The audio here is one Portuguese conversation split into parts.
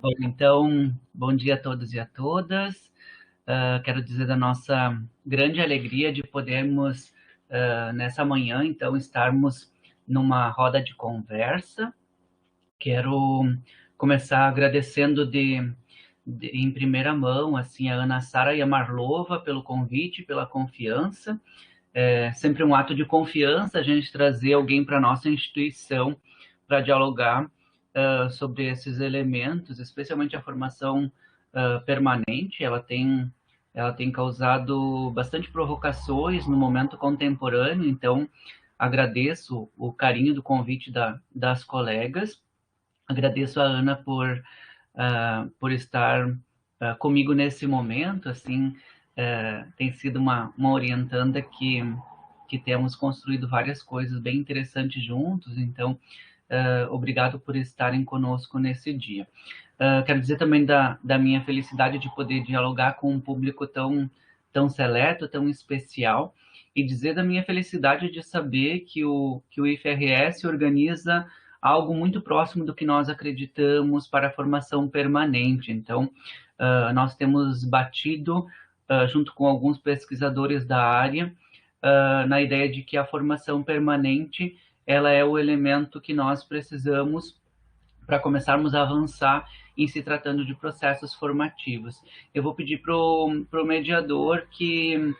Bom, então, bom dia a todos e a todas. Quero dizer da nossa grande alegria de podermos, nessa manhã, então, estarmos numa roda de conversa. Quero começar agradecendo em primeira mão, assim, a Ana Sara e a Marlova pelo convite, pela confiança. É sempre um ato de confiança a gente trazer alguém para a nossa instituição para dialogar sobre esses elementos, especialmente a formação permanente. Ela tem causado bastante provocações no momento contemporâneo, então agradeço o carinho do convite das colegas, agradeço a Ana por estar comigo nesse momento, assim, tem sido uma orientanda que temos construído várias coisas bem interessantes juntos, então, obrigado por estarem conosco nesse dia. Quero dizer também da minha felicidade de poder dialogar com um público tão seleto, tão especial, e dizer da minha felicidade de saber que o IFRS organiza algo muito próximo do que nós acreditamos para a formação permanente. Então, nós temos batido, junto com alguns pesquisadores da área, na ideia de que a formação permanente ela é o elemento que nós precisamos para começarmos a avançar em se tratando de processos formativos. Eu vou pedir para o mediador que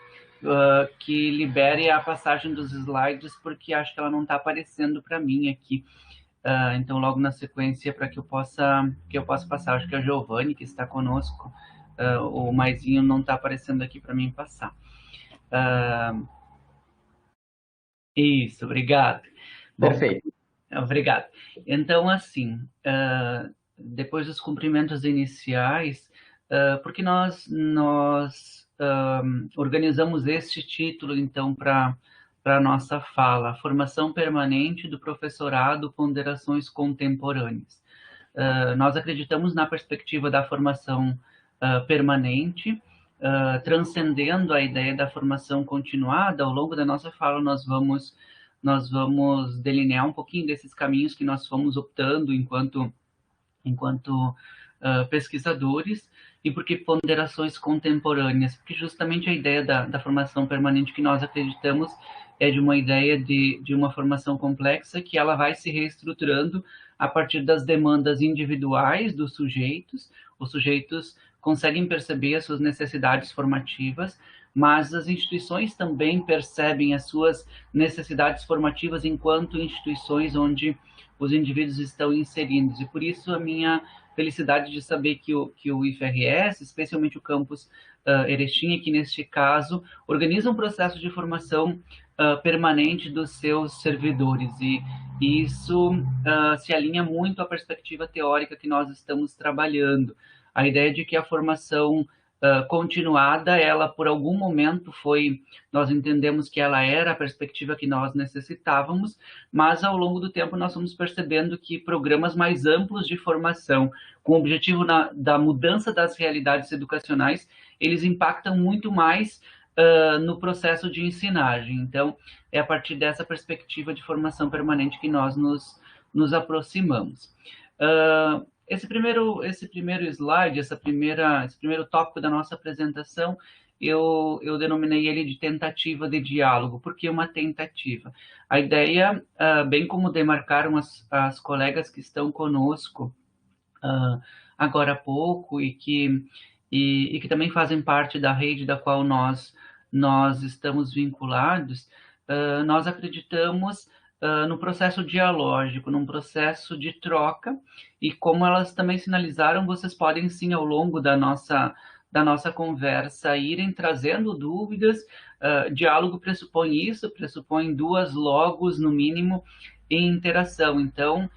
libere a passagem dos slides, porque acho que ela não está aparecendo para mim aqui. Então, logo na sequência, para que eu possa passar, acho que a Giovanni, que está conosco, o Maisinho não está aparecendo aqui para mim passar. Isso, obrigado. Bom, Perfeito. obrigado. Então, assim, depois dos cumprimentos iniciais, porque nós organizamos este título, então, para a nossa fala, Formação Permanente do Professorado, Ponderações Contemporâneas. Nós acreditamos na perspectiva da formação permanente, transcendendo a ideia da formação continuada. Ao longo da nossa fala, nós vamos delinear um pouquinho desses caminhos que nós fomos optando enquanto pesquisadores, e por que ponderações contemporâneas? Porque justamente a ideia da formação permanente que nós acreditamos é de uma ideia de uma formação complexa que ela vai se reestruturando a partir das demandas individuais dos sujeitos. Os sujeitos conseguem perceber as suas necessidades formativas, mas as instituições também percebem as suas necessidades formativas enquanto instituições onde os indivíduos estão inseridos. E por isso a minha felicidade de saber que o IFRS, especialmente o campus Erechim, que neste caso organiza um processo de formação permanente dos seus servidores. E isso se alinha muito à perspectiva teórica que nós estamos trabalhando. A ideia de que a formação continuada, ela por algum momento nós entendemos que ela era a perspectiva que nós necessitávamos, mas ao longo do tempo nós fomos percebendo que programas mais amplos de formação, com o objetivo da mudança das realidades educacionais, eles impactam muito mais no processo de ensinagem. Então, é a partir dessa perspectiva de formação permanente que nós nos aproximamos. Esse primeiro slide, esse primeiro tópico da nossa apresentação, eu denominei ele de tentativa de diálogo. Por que uma tentativa? A ideia, bem como demarcaram as colegas que estão conosco agora há pouco e que também fazem parte da rede da qual nós estamos vinculados, nós acreditamos no processo dialógico, num processo de troca, e como elas também sinalizaram, vocês podem sim, ao longo da nossa conversa, irem trazendo dúvidas. Diálogo pressupõe isso, pressupõe duas logos, no mínimo, em interação. Então,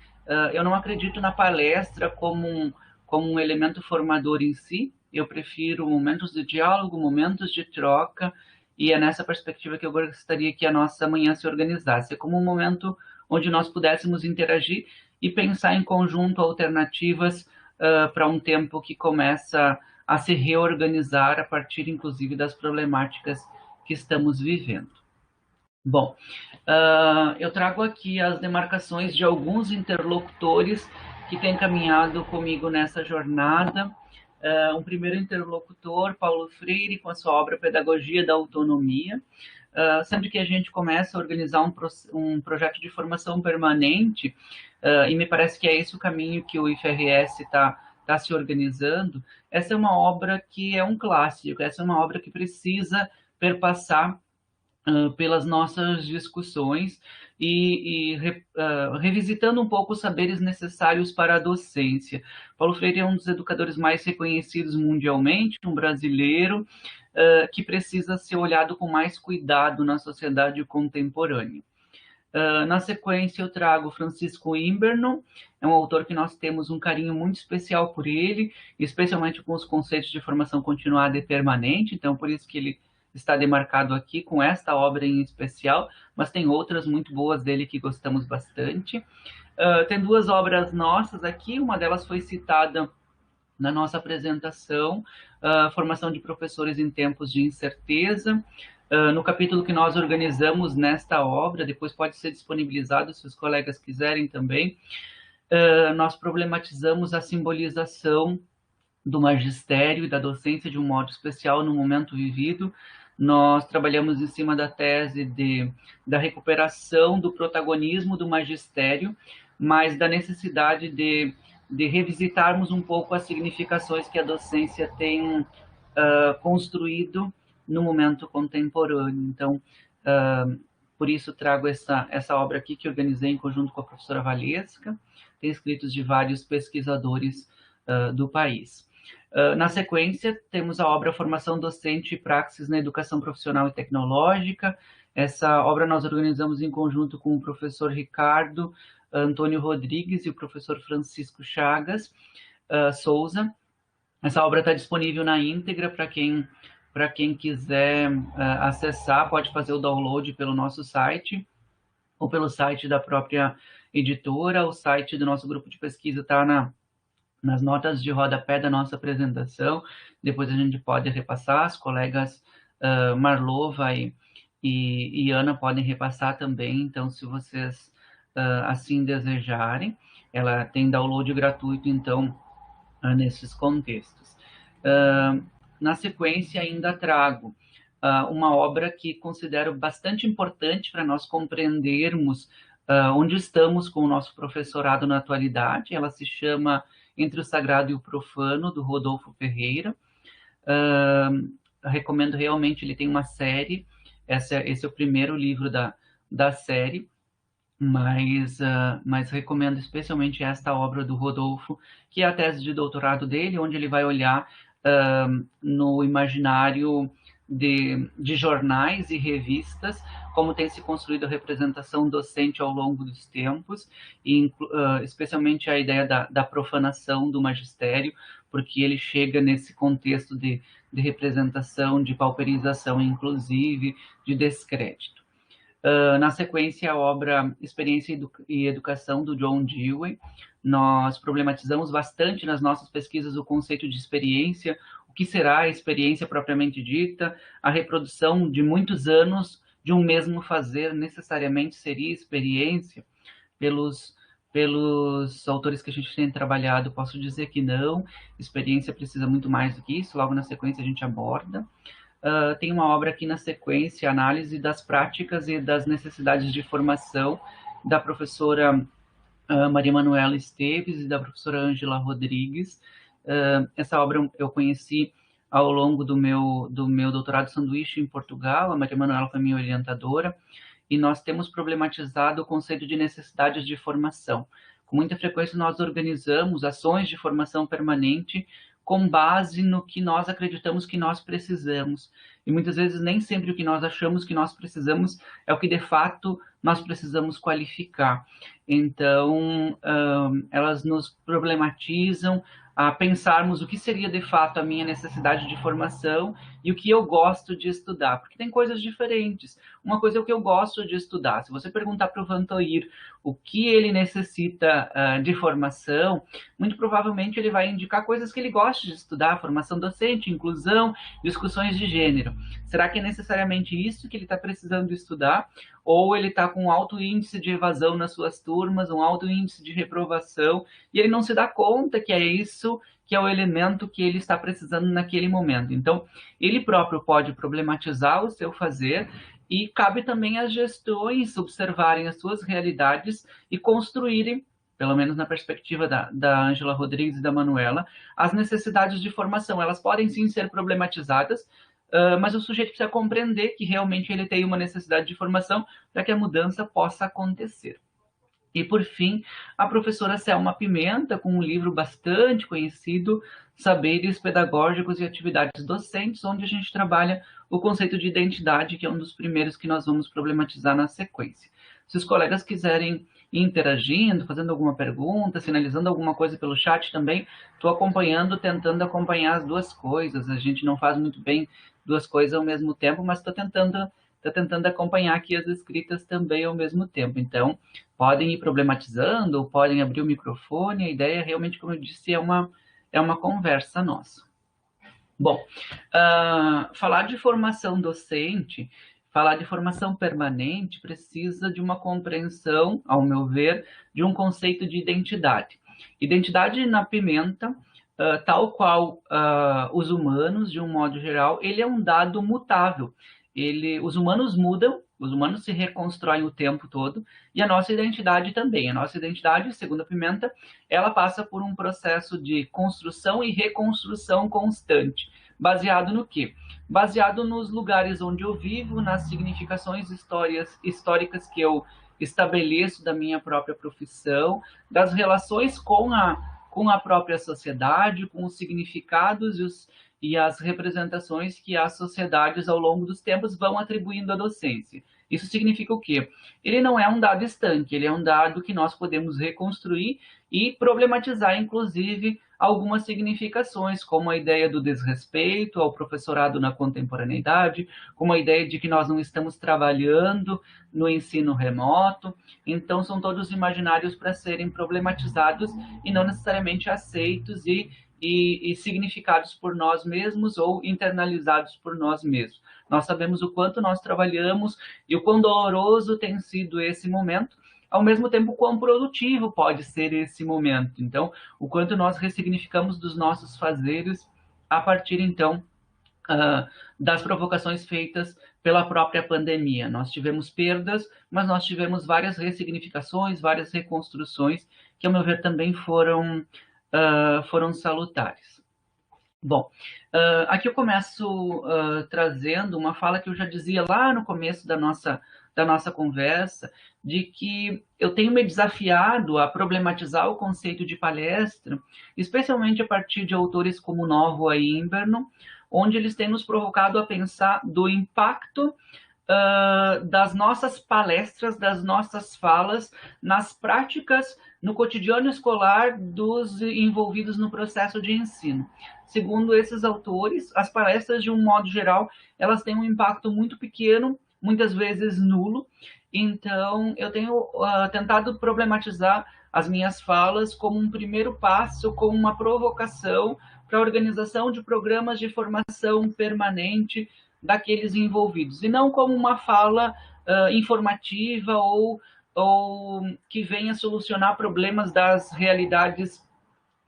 eu não acredito na palestra como um elemento formador em si. Eu prefiro momentos de diálogo, momentos de troca, e é nessa perspectiva que eu gostaria que a nossa manhã se organizasse, como um momento onde nós pudéssemos interagir e pensar em conjunto alternativas para um tempo que começa a se reorganizar a partir, inclusive, das problemáticas que estamos vivendo. Bom, eu trago aqui as demarcações de alguns interlocutores que tem caminhado comigo nessa jornada. Um primeiro interlocutor, Paulo Freire, com a sua obra Pedagogia da Autonomia. Sempre que a gente começa a organizar um projeto de formação permanente, e me parece que é esse o caminho que o IFRS está se organizando, essa é uma obra que é um clássico, essa é uma obra que precisa perpassar pelas nossas discussões revisitando um pouco os saberes necessários para a docência. Paulo Freire é um dos educadores mais reconhecidos mundialmente, um brasileiro que precisa ser olhado com mais cuidado na sociedade contemporânea. Na sequência, eu trago Francisco Imberno, é um autor que nós temos um carinho muito especial por ele, especialmente com os conceitos de formação continuada e permanente, então por isso que ele está demarcado aqui com esta obra em especial, mas tem outras muito boas dele que gostamos bastante. Tem duas obras nossas aqui, uma delas foi citada na nossa apresentação, Formação de Professores em Tempos de Incerteza, no capítulo que nós organizamos nesta obra, depois pode ser disponibilizado se os colegas quiserem também, nós problematizamos a simbolização do magistério e da docência de um modo especial no momento vivido. Nós trabalhamos em cima da tese da recuperação do protagonismo do magistério, mas da necessidade de revisitarmos um pouco as significações que a docência tem construído no momento contemporâneo. Então, por isso trago essa obra aqui que organizei em conjunto com a professora Valesca, tem escritos de vários pesquisadores do país. Na sequência, temos a obra Formação Docente e Praxis na Educação Profissional e Tecnológica. Essa obra nós organizamos em conjunto com o professor Ricardo Antônio Rodrigues e o professor Francisco Chagas Souza. Essa obra está disponível na íntegra para quem quiser acessar, pode fazer o download pelo nosso site ou pelo site da própria editora. O site do nosso grupo de pesquisa está nas notas de rodapé da nossa apresentação, depois a gente pode repassar, as colegas Marlova e Ana podem repassar também, então se vocês assim desejarem, ela tem download gratuito, então, nesses contextos. Na sequência, ainda trago uma obra que considero bastante importante para nós compreendermos onde estamos com o nosso professorado na atualidade, ela se chama Entre o Sagrado e o Profano, do Rodolfo Ferreira. Recomendo realmente, ele tem uma série, esse é o primeiro livro da série, mas recomendo especialmente esta obra do Rodolfo, que é a tese de doutorado dele, onde ele vai olhar no imaginário de jornais e revistas, como tem se construído a representação docente ao longo dos tempos, e especialmente a ideia da profanação do magistério, porque ele chega nesse contexto de representação, de pauperização, inclusive, de descrédito. Na sequência, a obra Experiência e Educação, do John Dewey. Nós problematizamos bastante nas nossas pesquisas o conceito de experiência, o que será a experiência propriamente dita, a reprodução de muitos anos de um mesmo fazer necessariamente seria experiência. Pelos autores que a gente tem trabalhado, posso dizer que não, experiência precisa muito mais do que isso, logo na sequência a gente aborda. Tem uma obra aqui na sequência, Análise das Práticas e das Necessidades de Formação, da professora Maria Manuela Esteves e da professora Ângela Rodrigues. Essa obra eu conheci ao longo do meu doutorado sanduíche em Portugal, a Maria Manuela foi minha orientadora, e nós temos problematizado o conceito de necessidades de formação. Com muita frequência nós organizamos ações de formação permanente com base no que nós acreditamos que nós precisamos. E muitas vezes nem sempre o que nós achamos que nós precisamos é o que de fato nós precisamos qualificar. Então, elas nos problematizam a pensarmos o que seria de fato a minha necessidade de formação e o que eu gosto de estudar, porque tem coisas diferentes. Uma coisa é o que eu gosto de estudar. Se você perguntar para o Vantoir o que ele necessita de formação, muito provavelmente ele vai indicar coisas que ele gosta de estudar, formação docente, inclusão, discussões de gênero. Será que é necessariamente isso que ele está precisando estudar? ou ele está com um alto índice de evasão nas suas turmas, um alto índice de reprovação, e ele não se dá conta que é isso que é o elemento que ele está precisando naquele momento. Então, ele próprio pode problematizar o seu fazer, e cabe também às gestões observarem as suas realidades e construírem, pelo menos na perspectiva da Ângela Rodrigues e da Manuela, as necessidades de formação. Elas podem sim ser problematizadas, mas o sujeito precisa compreender que realmente ele tem uma necessidade de formação para que a mudança possa acontecer. E, por fim, a professora Selma Pimenta, com um livro bastante conhecido, Saberes Pedagógicos e Atividades Docentes, onde a gente trabalha o conceito de identidade, que é um dos primeiros que nós vamos problematizar na sequência. Se os colegas quiserem ir interagindo, fazendo alguma pergunta, sinalizando alguma coisa pelo chat também, estou acompanhando, tentando acompanhar as duas coisas. A gente não faz muito bem duas coisas ao mesmo tempo, mas estou tentando acompanhar aqui as escritas também ao mesmo tempo. Então, podem ir problematizando, ou podem abrir o microfone. A ideia, realmente, como eu disse, é uma conversa nossa. Bom, falar de formação docente, falar de formação permanente, precisa de uma compreensão, ao meu ver, de um conceito de identidade. Identidade na Pimenta, tal qual os humanos, de um modo geral, ele é um dado mutável. Os humanos mudam, os humanos se reconstroem o tempo todo, e a nossa identidade também. A nossa identidade, segundo a Pimenta, ela passa por um processo de construção e reconstrução constante. Baseado no quê? Baseado nos lugares onde eu vivo, nas significações históricas que eu estabeleço da minha própria profissão, das relações com a própria sociedade, com os significados e as representações que as sociedades, ao longo dos tempos, vão atribuindo à docência. Isso significa o quê? Ele não é um dado estanque, ele é um dado que nós podemos reconstruir e problematizar, inclusive, algumas significações, como a ideia do desrespeito ao professorado na contemporaneidade, como a ideia de que nós não estamos trabalhando no ensino remoto. Então, são todos imaginários para serem problematizados e não necessariamente aceitos e significados por nós mesmos ou internalizados por nós mesmos. Nós sabemos o quanto nós trabalhamos e o quão doloroso tem sido esse momento, ao mesmo tempo quão produtivo pode ser esse momento. Então, o quanto nós ressignificamos dos nossos fazeres a partir, então, das provocações feitas pela própria pandemia. Nós tivemos perdas, mas nós tivemos várias ressignificações, várias reconstruções, que, ao meu ver, também foram salutares. Bom, aqui eu começo trazendo uma fala que eu já dizia lá no começo da nossa conversa, de que eu tenho me desafiado a problematizar o conceito de palestra, especialmente a partir de autores como Novo e Imberno, onde eles têm nos provocado a pensar do impacto das nossas palestras, das nossas falas, nas práticas, no cotidiano escolar dos envolvidos no processo de ensino. Segundo esses autores, as palestras, de um modo geral, elas têm um impacto muito pequeno, muitas vezes nulo. Então, eu tenho tentado problematizar as minhas falas como um primeiro passo, como uma provocação para a organização de programas de formação permanente daqueles envolvidos, e não como uma fala informativa ou que venha solucionar problemas das realidades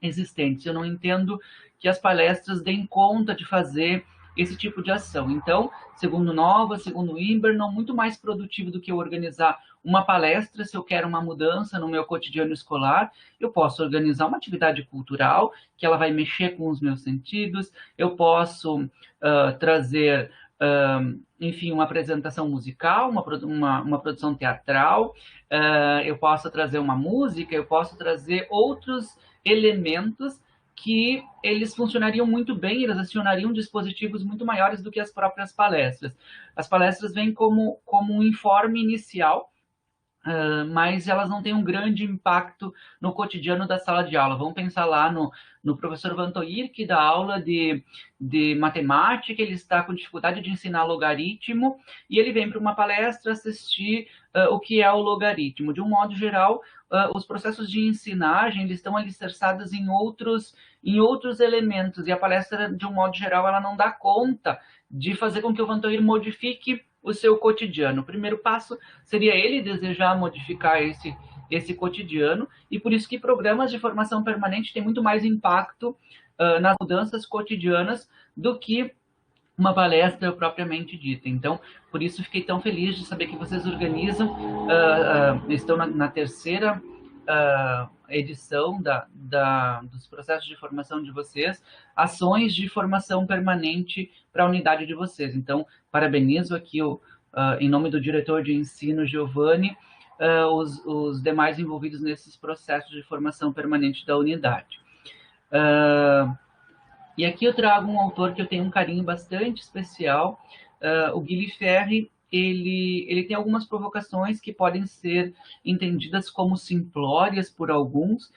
existentes. Eu não entendo que as palestras deem conta de fazer esse tipo de ação. Então, segundo Nova, segundo Imber, não muito mais produtivo do que eu organizar uma palestra. Se eu quero uma mudança no meu cotidiano escolar, eu posso organizar uma atividade cultural que ela vai mexer com os meus sentidos, eu posso trazer enfim, uma apresentação musical, uma produção teatral, eu posso trazer uma música, eu posso trazer outros elementos que eles funcionariam muito bem, eles acionariam dispositivos muito maiores do que as próprias palestras. As palestras vêm como um informe inicial, mas elas não têm um grande impacto no cotidiano da sala de aula. Vamos pensar lá no professor Vantoir, que dá aula de matemática, ele está com dificuldade de ensinar logaritmo, e ele vem para uma palestra assistir o que é o logaritmo. De um modo geral, os processos de ensinagem eles estão alicerçados em outros elementos, e a palestra, de um modo geral, ela não dá conta de fazer com que o Vantoir modifique o seu cotidiano. O primeiro passo seria ele desejar modificar esse cotidiano, e por isso que programas de formação permanente têm muito mais impacto nas mudanças cotidianas do que uma palestra propriamente dita. Então, por isso fiquei tão feliz de saber que vocês organizam, estão na terceira edição dos processos de formação de vocês, ações de formação permanente para a unidade de vocês. Então, parabenizo aqui, em nome do diretor de ensino, Giovanni, os demais envolvidos nesses processos de formação permanente da unidade. E aqui eu trago um autor que eu tenho um carinho bastante especial, o Guilherme Ferri. Ele tem algumas provocações que podem ser entendidas como simplórias por alguns,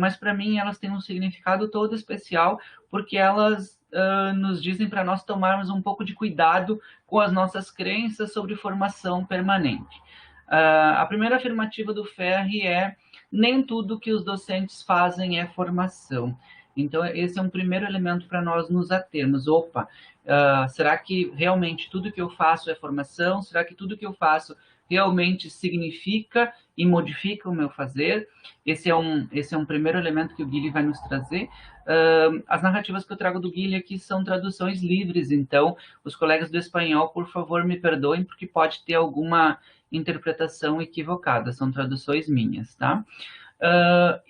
mas para mim elas têm um significado todo especial, porque elas nos dizem para nós tomarmos um pouco de cuidado com as nossas crenças sobre formação permanente. A primeira afirmativa do Ferri é: nem tudo que os docentes fazem é formação. Então, esse é um primeiro elemento para nós nos atermos. Opa, será que realmente tudo que eu faço é formação? Será que tudo que eu faço realmente significa e modifica o meu fazer? Esse é um primeiro elemento que o Guilherme vai nos trazer. As narrativas que eu trago do Guilherme aqui são traduções livres, então os colegas do espanhol, por favor, me perdoem, porque pode ter alguma interpretação equivocada, são traduções minhas, tá?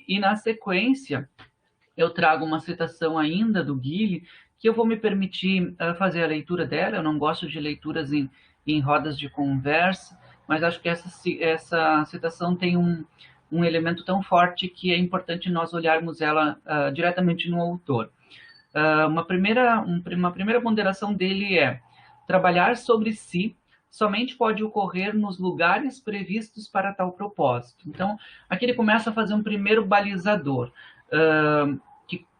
E na sequência, eu trago uma citação ainda do Guilherme, que eu vou me permitir fazer a leitura dela. Eu não gosto de leituras em rodas de conversa, mas acho que essa citação tem um elemento tão forte que é importante nós olharmos ela diretamente no autor. Uma primeira ponderação dele é: trabalhar sobre si somente pode ocorrer nos lugares previstos para tal propósito. Então, aqui ele começa a fazer um primeiro balizador.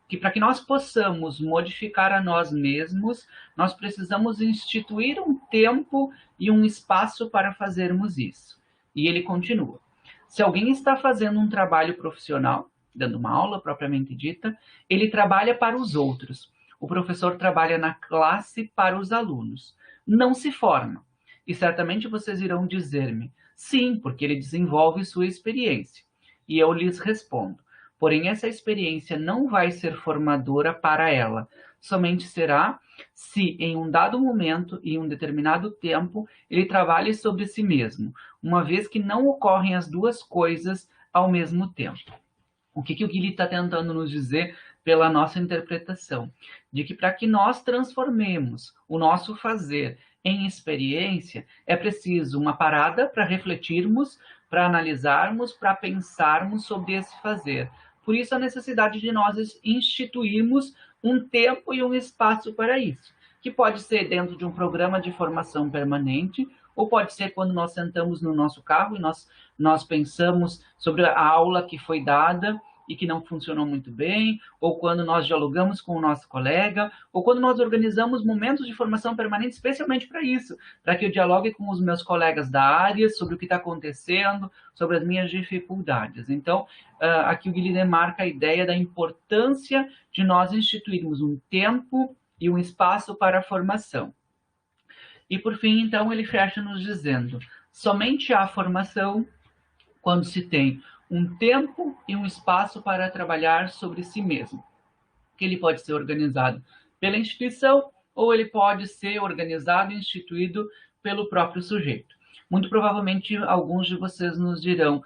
Que para que nós possamos modificar a nós mesmos, nós precisamos instituir um tempo e um espaço para fazermos isso. E ele continua: se alguém está fazendo um trabalho profissional, dando uma aula propriamente dita, ele trabalha para os outros. O professor trabalha na classe para os alunos. Não se forma. E certamente vocês irão dizer-me: sim, porque ele desenvolve sua experiência. E eu lhes respondo: porém, essa experiência não vai ser formadora para ela. Somente será se, em um dado momento e em um determinado tempo, ele trabalhe sobre si mesmo, uma vez que não ocorrem as duas coisas ao mesmo tempo. O que o Guilherme está tentando nos dizer pela nossa interpretação? De que para que nós transformemos o nosso fazer em experiência, é preciso uma parada para refletirmos, para analisarmos, para pensarmos sobre esse fazer. Por isso, a necessidade de nós instituirmos um tempo e um espaço para isso, que pode ser dentro de um programa de formação permanente, ou pode ser quando nós sentamos no nosso carro e nós pensamos sobre a aula que foi dada e que não funcionou muito bem, ou quando nós dialogamos com o nosso colega, ou quando nós organizamos momentos de formação permanente especialmente para isso, para que eu dialogue com os meus colegas da área sobre o que está acontecendo, sobre as minhas dificuldades. Então, aqui o Guilherme marca a ideia da importância de nós instituirmos um tempo e um espaço para a formação. E, por fim, então, ele fecha nos dizendo: somente há formação quando se tem um tempo e um espaço para trabalhar sobre si mesmo, que ele pode ser organizado pela instituição ou ele pode ser organizado e instituído pelo próprio sujeito. Muito provavelmente alguns de vocês nos dirão: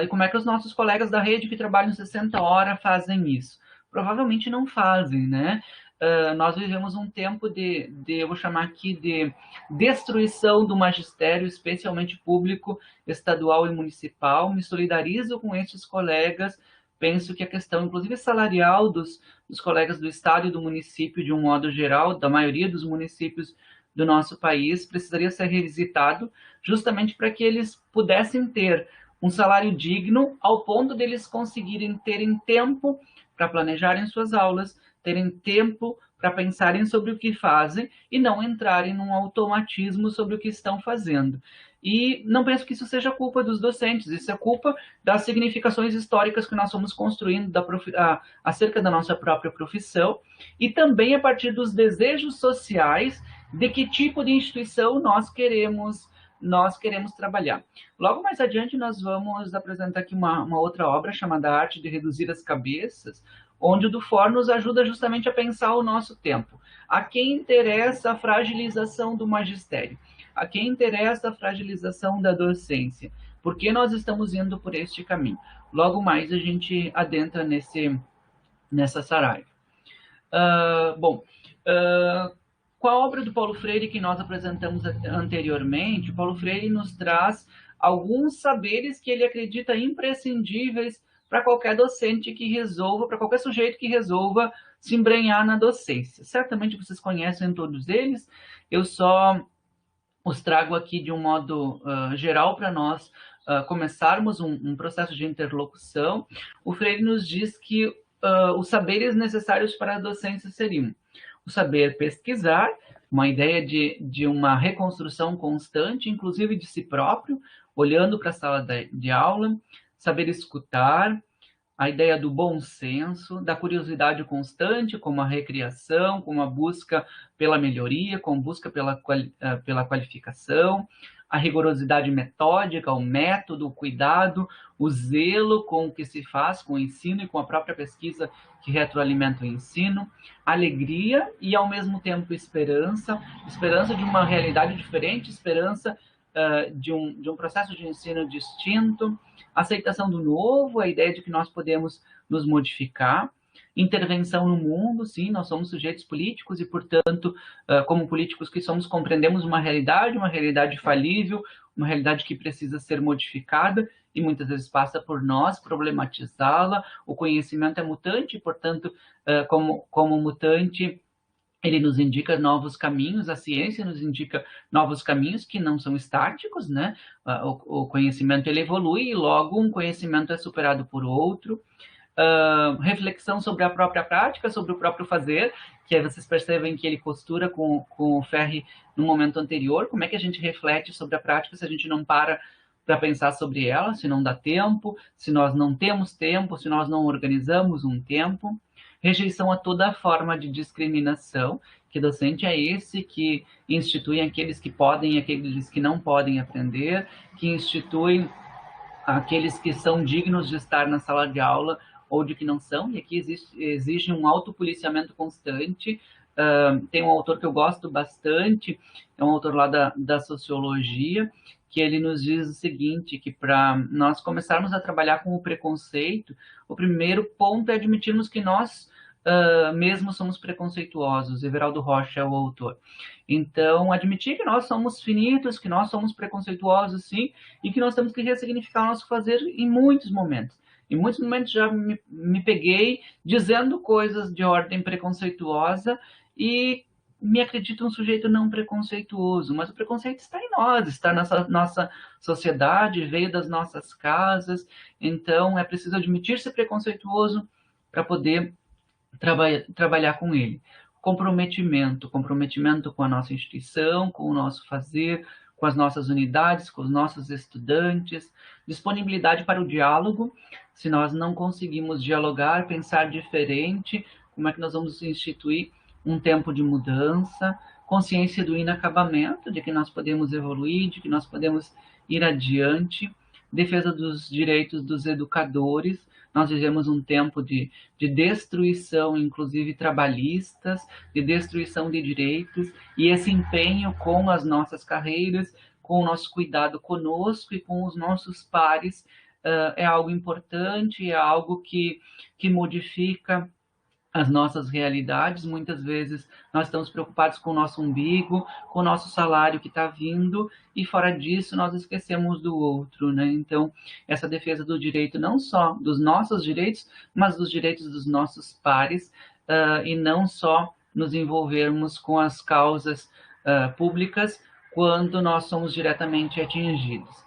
e como é que os nossos colegas da rede que trabalham 60 horas fazem isso? Provavelmente não fazem, né? Nós vivemos um tempo eu vou chamar aqui de destruição do magistério, especialmente público, estadual e municipal. Me solidarizo com esses colegas. Penso que a questão, inclusive salarial, dos colegas do estado e do município, de um modo geral, da maioria dos municípios do nosso país, precisaria ser revisitado, justamente para que eles pudessem ter um salário digno, ao ponto deles conseguirem terem tempo para planejarem suas aulas, terem tempo para pensarem sobre o que fazem e não entrarem num automatismo sobre o que estão fazendo. E não penso que isso seja culpa dos docentes, isso é culpa das significações históricas que nós fomos construindo acerca da nossa própria profissão, e também a partir dos desejos sociais de que tipo de instituição nós queremos trabalhar. Logo mais adiante, nós vamos apresentar aqui uma outra obra chamada Arte de Reduzir as Cabeças, onde o Dufour nos ajuda justamente a pensar o nosso tempo. A quem interessa a fragilização do magistério? A quem interessa a fragilização da docência? Por que nós estamos indo por este caminho? Logo mais a gente adentra nessa saraiva. Bom, com a obra do Paulo Freire que nós apresentamos anteriormente, Paulo Freire nos traz alguns saberes que ele acredita imprescindíveis para qualquer docente que resolva, para qualquer sujeito que resolva se embrenhar na docência. Certamente vocês conhecem todos eles, eu só os trago aqui de um modo geral para nós começarmos um processo de interlocução. O Freire nos diz que os saberes necessários para a docência seriam o saber pesquisar, uma ideia de uma reconstrução constante, inclusive de si próprio, olhando para a sala de aula, saber escutar, a ideia do bom senso, da curiosidade constante, como a recriação, como a busca pela melhoria, como busca pela qualificação, a rigorosidade metódica, o método, o cuidado, o zelo com o que se faz com o ensino e com a própria pesquisa que retroalimenta o ensino, alegria e, ao mesmo tempo, esperança de uma realidade diferente, esperança de um processo de ensino distinto, aceitação do novo, a ideia de que nós podemos nos modificar, intervenção no mundo, sim, nós somos sujeitos políticos e, portanto, como políticos que somos, compreendemos uma realidade falível, uma realidade que precisa ser modificada e muitas vezes passa por nós problematizá-la. O conhecimento é mutante, portanto, como mutante, ele nos indica novos caminhos, a ciência nos indica novos caminhos que não são estáticos, né? O conhecimento ele evolui e logo um conhecimento é superado por outro. Reflexão sobre a própria prática, sobre o próprio fazer, que aí vocês percebem que ele costura com o Ferri no momento anterior, como é que a gente reflete sobre a prática se a gente não para pensar sobre ela, se não dá tempo, se nós não temos tempo, se nós não organizamos um tempo. Rejeição a toda forma de discriminação, que docente é esse que institui aqueles que podem e aqueles que não podem aprender, que institui aqueles que são dignos de estar na sala de aula ou de que não são, e aqui exige um autopoliciamento constante. Tem um autor que eu gosto bastante, é um autor lá da sociologia, que ele nos diz o seguinte, que para nós começarmos a trabalhar com o preconceito, o primeiro ponto é admitirmos que nós mesmo somos preconceituosos. Everaldo Rocha é o autor. Então, admitir que nós somos finitos, que nós somos preconceituosos, sim, e que nós temos que ressignificar o nosso fazer em muitos momentos. Em muitos momentos já me peguei dizendo coisas de ordem preconceituosa e me acredito um sujeito não preconceituoso, mas o preconceito está em nós, está na nossa sociedade, veio das nossas casas, então é preciso admitir-se preconceituoso para poder trabalhar com ele. Comprometimento com a nossa instituição, com o nosso fazer, com as nossas unidades, com os nossos estudantes, disponibilidade para o diálogo. Se nós não conseguimos dialogar, pensar diferente, como é que nós vamos instituir um tempo de mudança, consciência do inacabamento, de que nós podemos evoluir, de que nós podemos ir adiante, defesa dos direitos dos educadores. Nós vivemos um tempo de destruição, inclusive trabalhistas, de destruição de direitos, e esse empenho com as nossas carreiras, com o nosso cuidado conosco e com os nossos pares, é algo importante, é algo que modifica as nossas realidades. Muitas vezes nós estamos preocupados com o nosso umbigo, com o nosso salário que está vindo, e fora disso nós esquecemos do outro, né? Então, essa defesa do direito, não só dos nossos direitos, mas dos direitos dos nossos pares, e não só nos envolvermos com as causas públicas quando nós somos diretamente atingidos.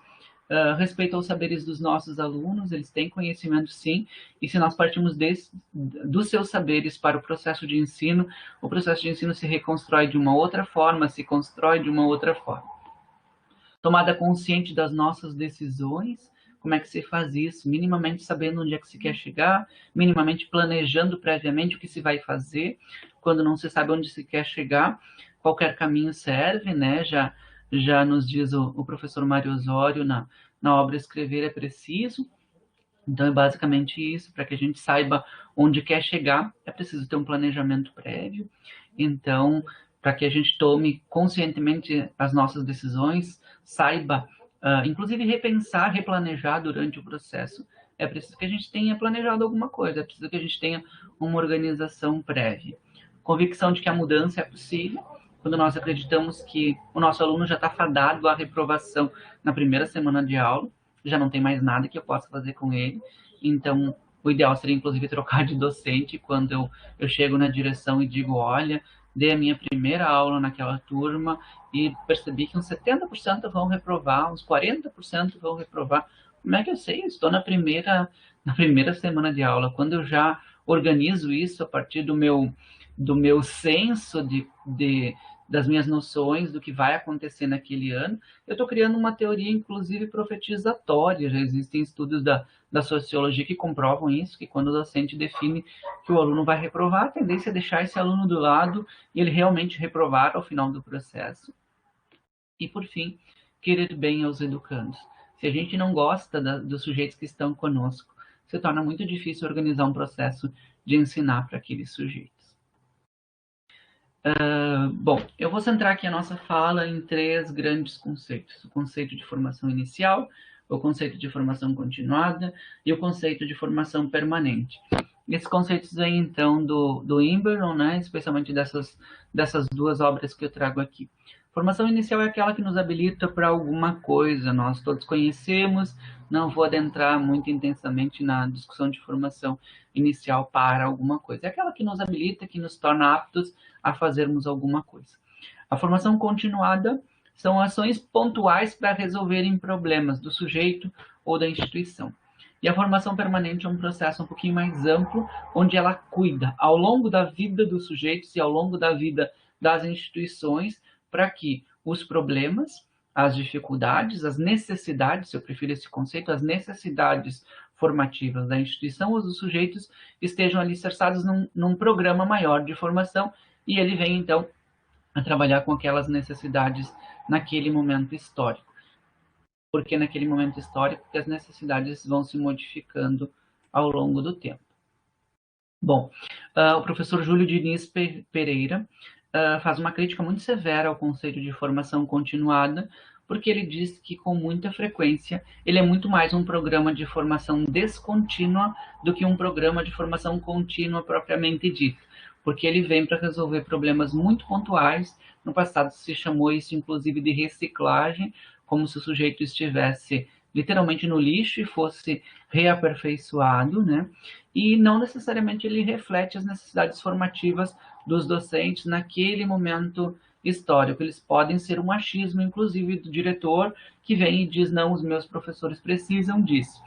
Respeito aos saberes dos nossos alunos, eles têm conhecimento sim, e se nós partimos dos seus saberes para o processo de ensino, o processo de ensino se reconstrói de uma outra forma, se constrói de uma outra forma. Tomada consciente das nossas decisões, como é que se faz isso? Minimamente sabendo onde é que se quer chegar, minimamente planejando previamente o que se vai fazer, quando não se sabe onde se quer chegar, qualquer caminho serve, né? Já nos diz o professor Mário Osório na obra Escrever é Preciso. Então, é basicamente isso, para que a gente saiba onde quer chegar, é preciso ter um planejamento prévio. Então, para que a gente tome conscientemente as nossas decisões, saiba, inclusive repensar, replanejar durante o processo, é preciso que a gente tenha planejado alguma coisa, é preciso que a gente tenha uma organização prévia. Convicção de que a mudança é possível, quando nós acreditamos que o nosso aluno já está fadado à reprovação na primeira semana de aula, já não tem mais nada que eu possa fazer com ele. Então, o ideal seria, inclusive, trocar de docente quando eu chego na direção e digo, olha, dei a minha primeira aula naquela turma e percebi que uns 70% vão reprovar, uns 40% vão reprovar. Como é que eu sei? Eu estou na primeira semana de aula. Quando eu já organizo isso a partir do meu senso das minhas noções do que vai acontecer naquele ano, eu estou criando uma teoria, inclusive, profetizatória. Já existem estudos da sociologia que comprovam isso, que quando o docente define que o aluno vai reprovar, a tendência é deixar esse aluno do lado e ele realmente reprovar ao final do processo. E, por fim, querer bem aos educandos. Se a gente não gosta dos sujeitos que estão conosco, se torna muito difícil organizar um processo de ensinar para aqueles sujeitos. Bom, eu vou centrar aqui a nossa fala em 3 grandes conceitos: o conceito de formação inicial, o conceito de formação continuada e o conceito de formação permanente. Esses conceitos vêm, então, do Imberon, né, especialmente dessas 2 obras que eu trago aqui. Formação inicial é aquela que nos habilita para alguma coisa, nós todos conhecemos, não vou adentrar muito intensamente na discussão de formação inicial para alguma coisa. É aquela que nos habilita, que nos torna aptos a fazermos alguma coisa. A formação continuada são ações pontuais para resolverem problemas do sujeito ou da instituição. E a formação permanente é um processo um pouquinho mais amplo, onde ela cuida ao longo da vida dos sujeitos e ao longo da vida das instituições, para que os problemas, as dificuldades, as necessidades, se eu prefiro esse conceito, as necessidades formativas da instituição ou dos sujeitos estejam alicerçados num programa maior de formação, e ele vem, então, a trabalhar com aquelas necessidades naquele momento histórico. Porque naquele momento histórico que as necessidades vão se modificando ao longo do tempo. Bom, o professor Júlio Diniz Pereira faz uma crítica muito severa ao conceito de formação continuada, porque ele diz que, com muita frequência, ele é muito mais um programa de formação descontínua do que um programa de formação contínua propriamente dito, porque ele vem para resolver problemas muito pontuais. No passado se chamou isso, inclusive, de reciclagem, como se o sujeito estivesse literalmente no lixo e fosse reaperfeiçoado, né? E não necessariamente ele reflete as necessidades formativas dos docentes naquele momento histórico. Eles podem ser um achismo, inclusive, do diretor, que vem e diz, não, os meus professores precisam disso.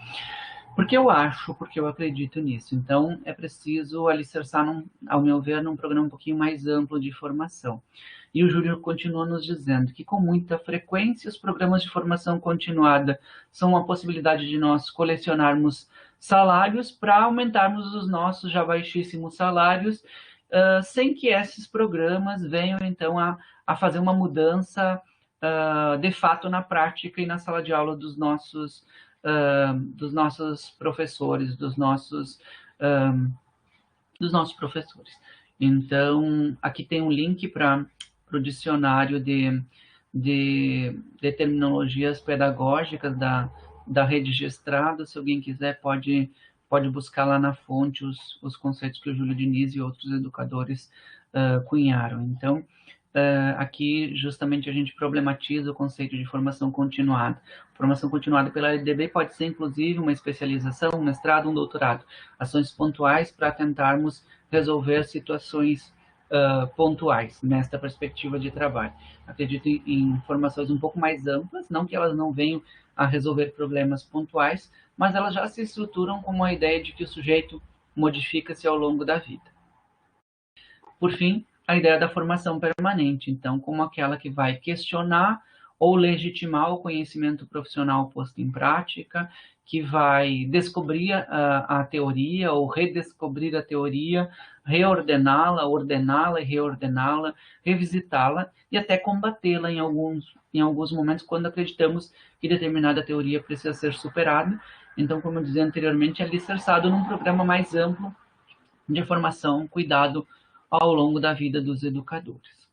Porque eu acho, porque eu acredito nisso. Então, é preciso alicerçar, ao meu ver, num programa um pouquinho mais amplo de formação. E o Júlio continua nos dizendo que, com muita frequência, os programas de formação continuada são uma possibilidade de nós colecionarmos salários para aumentarmos os nossos já baixíssimos salários, sem que esses programas venham, então, a fazer uma mudança de fato na prática e na sala de aula dos nossos professores, dos nossos professores. Então, aqui tem um link para o dicionário de terminologias pedagógicas da Rede Gestrado. Se alguém quiser, pode buscar lá na fonte os conceitos que o Júlio Diniz e outros educadores cunharam. Então, aqui justamente a gente problematiza o conceito de formação continuada. Formação continuada pela LDB pode ser, inclusive, uma especialização, um mestrado, um doutorado. Ações pontuais para tentarmos resolver situações pontuais nesta perspectiva de trabalho. Acredito em formações um pouco mais amplas, não que elas não venham a resolver problemas pontuais, mas elas já se estruturam com a ideia de que o sujeito modifica-se ao longo da vida. Por fim, a ideia da formação permanente, então, como aquela que vai questionar ou legitimar o conhecimento profissional posto em prática, que vai descobrir a teoria ou redescobrir a teoria, reordená-la, ordená-la e reordená-la, revisitá-la e até combatê-la em alguns momentos quando acreditamos que determinada teoria precisa ser superada. Então, como eu dizia anteriormente, é alicerçado num programa mais amplo de formação, cuidado ao longo da vida dos educadores.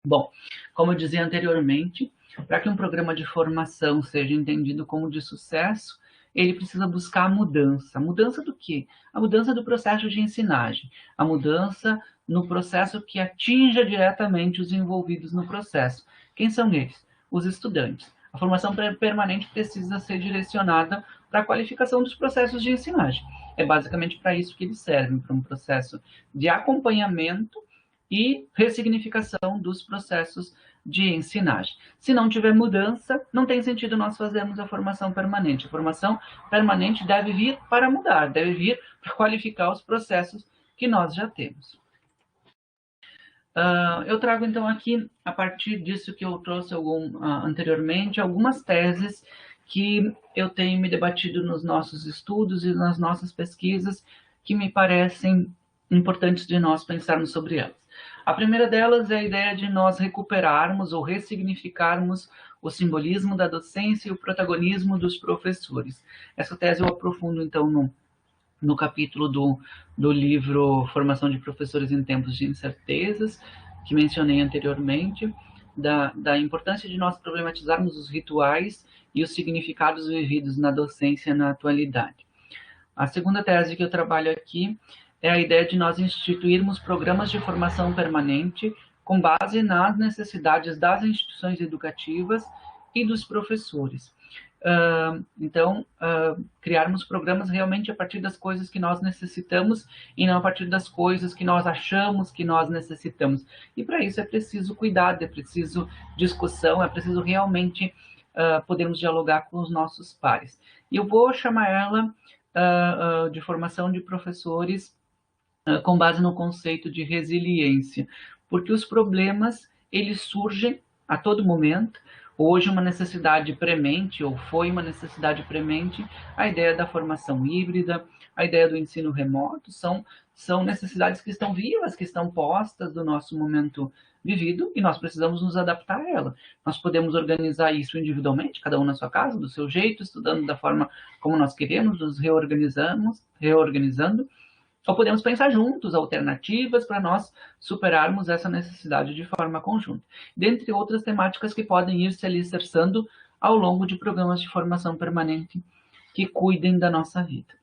Bom, como eu dizia anteriormente, para que um programa de formação seja entendido como de sucesso, ele precisa buscar a mudança. A mudança do quê? A mudança do processo de ensinagem, a mudança no processo que atinja diretamente os envolvidos no processo. Quem são eles? Os estudantes. A formação permanente precisa ser direcionada para a qualificação dos processos de ensinagem. É basicamente para isso que eles servem, para um processo de acompanhamento e ressignificação dos processos de ensinagem. Se não tiver mudança, não tem sentido nós fazermos a formação permanente. A formação permanente deve vir para mudar, deve vir para qualificar os processos que nós já temos. Eu trago, então, aqui, a partir disso que eu trouxe anteriormente, algumas teses que eu tenho me debatido nos nossos estudos e nas nossas pesquisas que me parecem importantes de nós pensarmos sobre elas. A primeira delas é a ideia de nós recuperarmos ou ressignificarmos o simbolismo da docência e o protagonismo dos professores. Essa tese eu aprofundo, então, no capítulo do livro Formação de Professores em Tempos de Incertezas, que mencionei anteriormente, da importância de nós problematizarmos os rituais e os significados vividos na docência na atualidade. A segunda tese que eu trabalho aqui é a ideia de nós instituirmos programas de formação permanente com base nas necessidades das instituições educativas e dos professores. Então, criarmos programas realmente a partir das coisas que nós necessitamos e não a partir das coisas que nós achamos que nós necessitamos. E para isso é preciso cuidado, é preciso discussão, é preciso realmente podermos dialogar com os nossos pares. E eu vou chamar ela de formação de professores com base no conceito de resiliência, porque os problemas, eles surgem a todo momento. Hoje, uma necessidade premente, ou foi uma necessidade premente, a ideia da formação híbrida, a ideia do ensino remoto, são necessidades que estão vivas, que estão postas do nosso momento vivido, e nós precisamos nos adaptar a ela. Nós podemos organizar isso individualmente, cada um na sua casa, do seu jeito, estudando da forma como nós queremos, nos reorganizando, ou podemos pensar juntos alternativas para nós superarmos essa necessidade de forma conjunta, dentre outras temáticas que podem ir se alicerçando ao longo de programas de formação permanente que cuidem da nossa vida.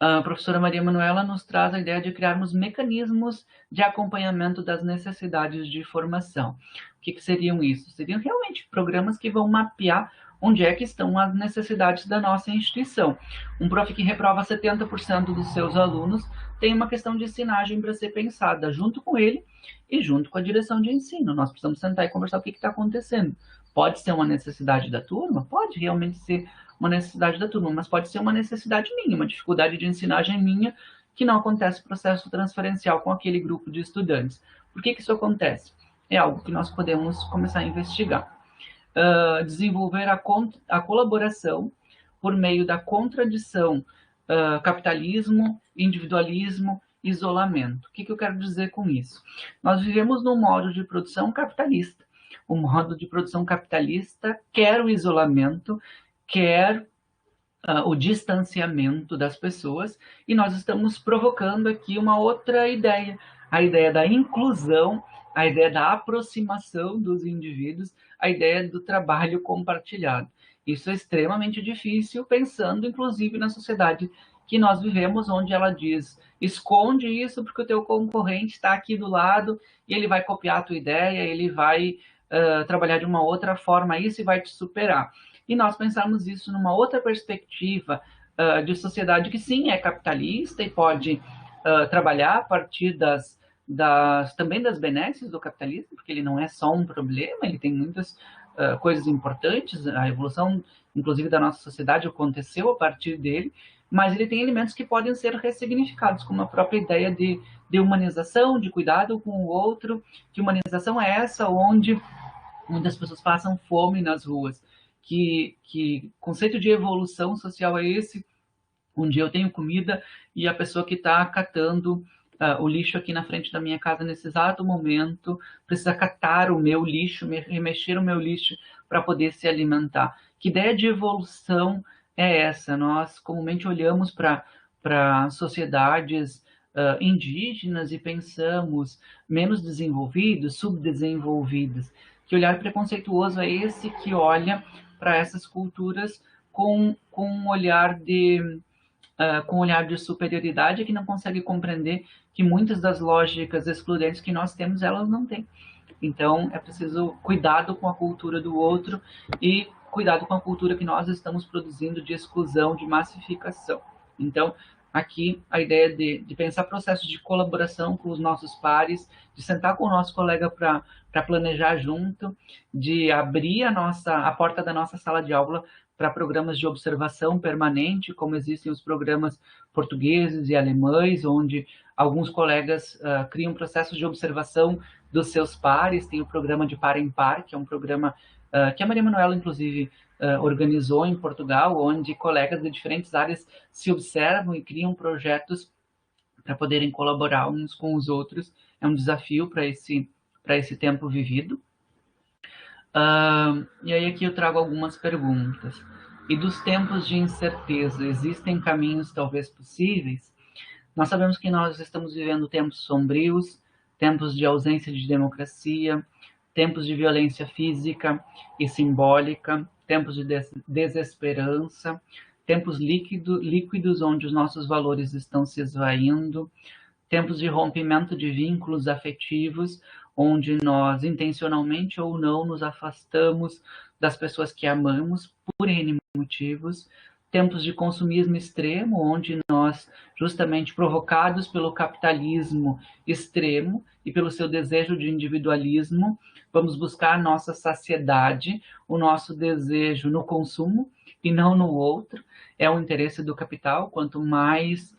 A professora Maria Manuela nos traz a ideia de criarmos mecanismos de acompanhamento das necessidades de formação. O que seriam isso? Seriam realmente programas que vão mapear onde é que estão as necessidades da nossa instituição. Um prof que reprova 70% dos seus alunos tem uma questão de ensinagem para ser pensada junto com ele e junto com a direção de ensino. Nós precisamos sentar e conversar o que está acontecendo. Pode ser uma necessidade da turma? Pode realmente ser uma necessidade da turma, mas pode ser uma necessidade minha, uma dificuldade de ensinagem minha, que não acontece o processo transferencial com aquele grupo de estudantes. Por que isso acontece? É algo que nós podemos começar a investigar. Desenvolver a colaboração por meio da contradição capitalismo, individualismo, isolamento. O que eu quero dizer com isso? Nós vivemos num modo de produção capitalista. O modo de produção capitalista quer o isolamento, quer o distanciamento das pessoas, e nós estamos provocando aqui uma outra ideia, a ideia da inclusão, a ideia da aproximação dos indivíduos, a ideia do trabalho compartilhado. Isso é extremamente difícil, pensando inclusive na sociedade que nós vivemos, onde ela diz, esconde isso porque o teu concorrente está aqui do lado e ele vai copiar a tua ideia, ele vai trabalhar de uma outra forma isso e vai te superar. E nós pensarmos isso numa outra perspectiva de sociedade que sim é capitalista e pode trabalhar a partir também das benesses do capitalismo, porque ele não é só um problema, ele tem muitas coisas importantes, a evolução, inclusive, da nossa sociedade aconteceu a partir dele, mas ele tem elementos que podem ser ressignificados, como a própria ideia de humanização, de cuidado com o outro. Que humanização é essa onde muitas pessoas passam fome nas ruas? Que conceito de evolução social é esse, onde eu tenho comida e a pessoa que está catando o lixo aqui na frente da minha casa nesse exato momento, precisa catar o meu lixo, remexer o meu lixo para poder se alimentar. Que ideia de evolução é essa? Nós comumente olhamos para sociedades indígenas e pensamos menos desenvolvidos, subdesenvolvidos. Que olhar preconceituoso é esse que olha para essas culturas com um olhar com um olhar de superioridade, que não consegue compreender que muitas das lógicas excludentes que nós temos, elas não têm. Então, é preciso cuidado com a cultura do outro e cuidado com a cultura que nós estamos produzindo de exclusão, de massificação. Então, aqui a ideia de pensar processos de colaboração com os nossos pares, de sentar com o nosso colega para planejar junto, de abrir a porta da nossa sala de aula para programas de observação permanente, como existem os programas portugueses e alemães, onde alguns colegas criam processos de observação dos seus pares. Tem o programa de par em par, que é um programa que a Maria Manuela, inclusive, organizou em Portugal, onde colegas de diferentes áreas se observam e criam projetos para poderem colaborar uns com os outros. É um desafio para esse tempo vivido. E aí aqui eu trago algumas perguntas. E dos tempos de incerteza, existem caminhos talvez possíveis? Nós sabemos que nós estamos vivendo tempos sombrios, tempos de ausência de democracia, tempos de violência física e simbólica, tempos de desesperança, tempos líquidos onde os nossos valores estão se esvaindo, tempos de rompimento de vínculos afetivos, onde nós intencionalmente ou não nos afastamos das pessoas que amamos por N motivos, tempos de consumismo extremo, onde nós, justamente provocados pelo capitalismo extremo e pelo seu desejo de individualismo, vamos buscar a nossa saciedade, o nosso desejo no consumo e não no outro. É o interesse do capital. Quanto mais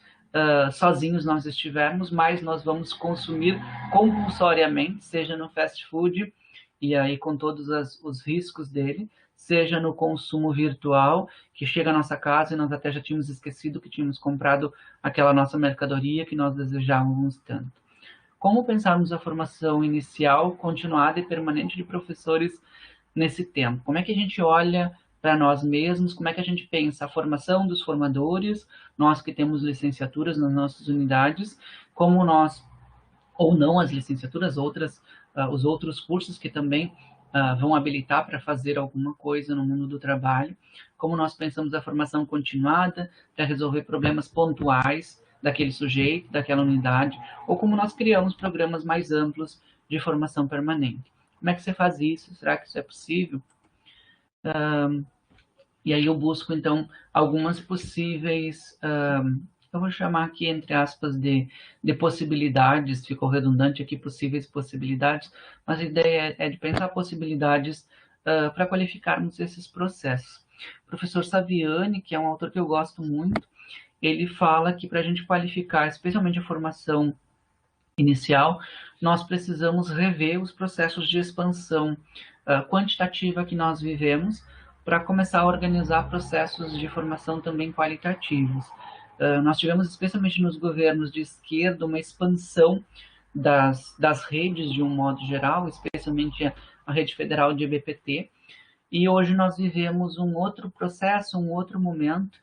sozinhos nós estivermos, mais nós vamos consumir compulsoriamente, seja no fast food, e aí com todos os riscos dele, seja no consumo virtual, que chega à nossa casa e nós até já tínhamos esquecido que tínhamos comprado aquela nossa mercadoria que nós desejávamos tanto. Como pensarmos a formação inicial, continuada e permanente de professores nesse tempo? Como é que a gente olha para nós mesmos? Como é que a gente pensa a formação dos formadores, nós que temos licenciaturas nas nossas unidades, como nós, ou não as licenciaturas, os outros cursos que também vão habilitar para fazer alguma coisa no mundo do trabalho, como nós pensamos a formação continuada para resolver problemas pontuais daquele sujeito, daquela unidade, ou como nós criamos programas mais amplos de formação permanente. Como é que você faz isso? Será que isso é possível? E aí eu busco, então, algumas possíveis, eu vou chamar aqui, entre aspas, de possibilidades, ficou redundante aqui, possíveis possibilidades, mas a ideia é de pensar possibilidades para qualificarmos esses processos. O professor Saviani, que é um autor que eu gosto muito, ele fala que para a gente qualificar, especialmente a formação inicial, nós precisamos rever os processos de expansão quantitativa que nós vivemos para começar a organizar processos de formação também qualitativos. Nós tivemos, especialmente nos governos de esquerda, uma expansão das redes de um modo geral, especialmente a rede federal de EBPT, e hoje nós vivemos um outro processo, um outro momento,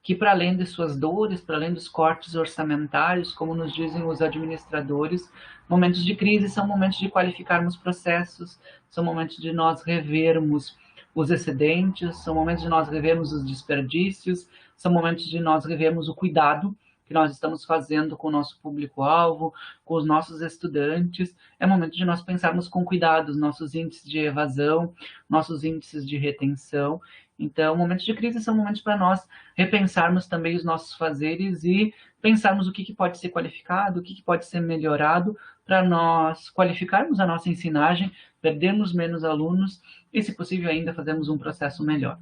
que para além de suas dores, para além dos cortes orçamentários, como nos dizem os administradores, momentos de crise são momentos de qualificarmos processos, são momentos de nós revermos os excedentes, são momentos de nós revermos os desperdícios, são momentos de nós revermos o cuidado que nós estamos fazendo com o nosso público-alvo, com os nossos estudantes. É momento de nós pensarmos com cuidado os nossos índices de evasão, nossos índices de retenção. Então, momentos de crise são momentos para nós repensarmos também os nossos fazeres e pensarmos o que pode ser qualificado, o que pode ser melhorado, para nós qualificarmos a nossa ensinagem, perdermos menos alunos e, se possível, ainda fazermos um processo melhor.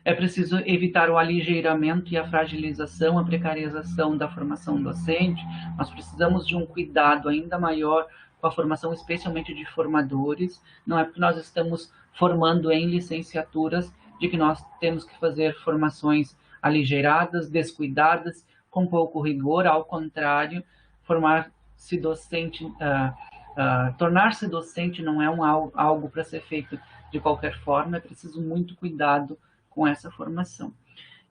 É preciso evitar o aligeiramento e a fragilização, a precarização da formação docente. Nós precisamos de um cuidado ainda maior com a formação, especialmente de formadores. Não é porque nós estamos formando em licenciaturas de que nós temos que fazer formações aligeiradas, descuidadas, com pouco rigor, ao contrário, formar-se docente, tornar-se docente não é algo para ser feito de qualquer forma, é preciso muito cuidado com essa formação.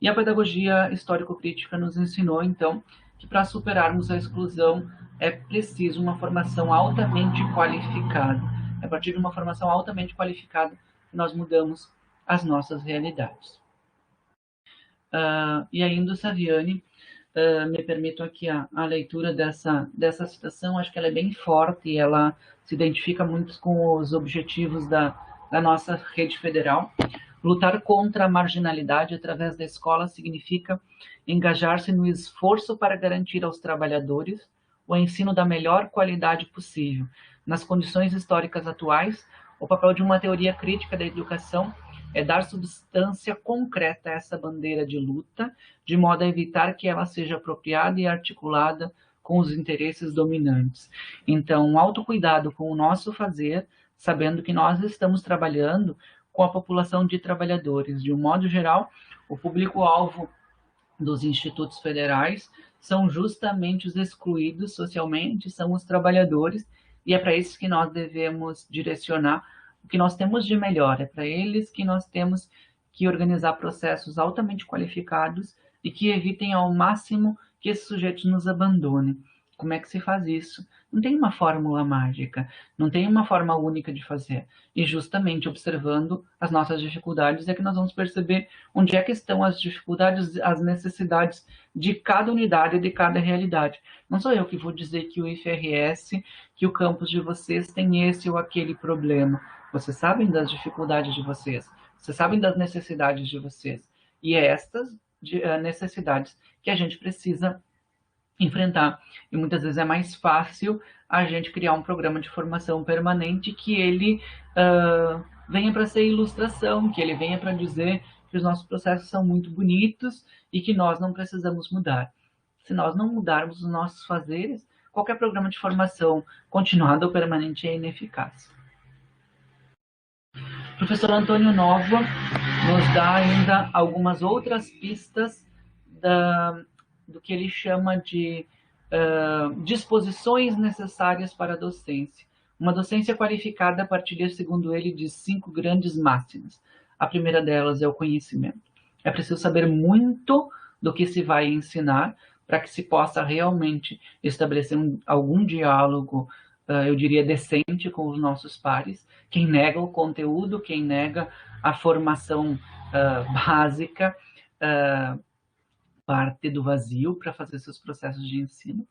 E a pedagogia histórico-crítica nos ensinou, então, que para superarmos a exclusão é preciso uma formação altamente qualificada. É a partir de uma formação altamente qualificada que nós mudamos as nossas realidades. E ainda, Saviani, me permito aqui a leitura dessa citação, acho que ela é bem forte e ela se identifica muito com os objetivos da nossa rede federal. Lutar contra a marginalidade através da escola significa engajar-se no esforço para garantir aos trabalhadores o ensino da melhor qualidade possível. Nas condições históricas atuais, o papel de uma teoria crítica da educação é dar substância concreta a essa bandeira de luta, de modo a evitar que ela seja apropriada e articulada com os interesses dominantes. Então, um autocuidado com o nosso fazer, sabendo que nós estamos trabalhando com a população de trabalhadores. De um modo geral, o público-alvo dos institutos federais são justamente os excluídos socialmente, são os trabalhadores, e é para isso que nós devemos direcionar o que nós temos de melhor, é para eles que nós temos que organizar processos altamente qualificados e que evitem ao máximo que esses sujeitos nos abandonem. Como é que se faz isso? Não tem uma fórmula mágica, não tem uma forma única de fazer. E justamente observando as nossas dificuldades é que nós vamos perceber onde é que estão as dificuldades, as necessidades de cada unidade, de cada realidade. Não sou eu que vou dizer que o IFRS, que o campus de vocês tem esse ou aquele problema. Vocês sabem das dificuldades de vocês, vocês sabem das necessidades de vocês. E é estas necessidades que a gente precisa enfrentar. E muitas vezes é mais fácil a gente criar um programa de formação permanente que ele venha para ser ilustração, que ele venha para dizer que os nossos processos são muito bonitos e que nós não precisamos mudar. Se nós não mudarmos os nossos fazeres, qualquer programa de formação continuado ou permanente é ineficaz. O professor Antônio Nova nos dá ainda algumas outras pistas do que ele chama de disposições necessárias para a docência. Uma docência qualificada partilha, segundo ele, de 5 grandes máximas. A primeira delas é o conhecimento. É preciso saber muito do que se vai ensinar para que se possa realmente estabelecer algum diálogo, eu diria, decente com os nossos pares. Quem nega o conteúdo, quem nega a formação básica, parte do vazio para fazer seus processos de ensino.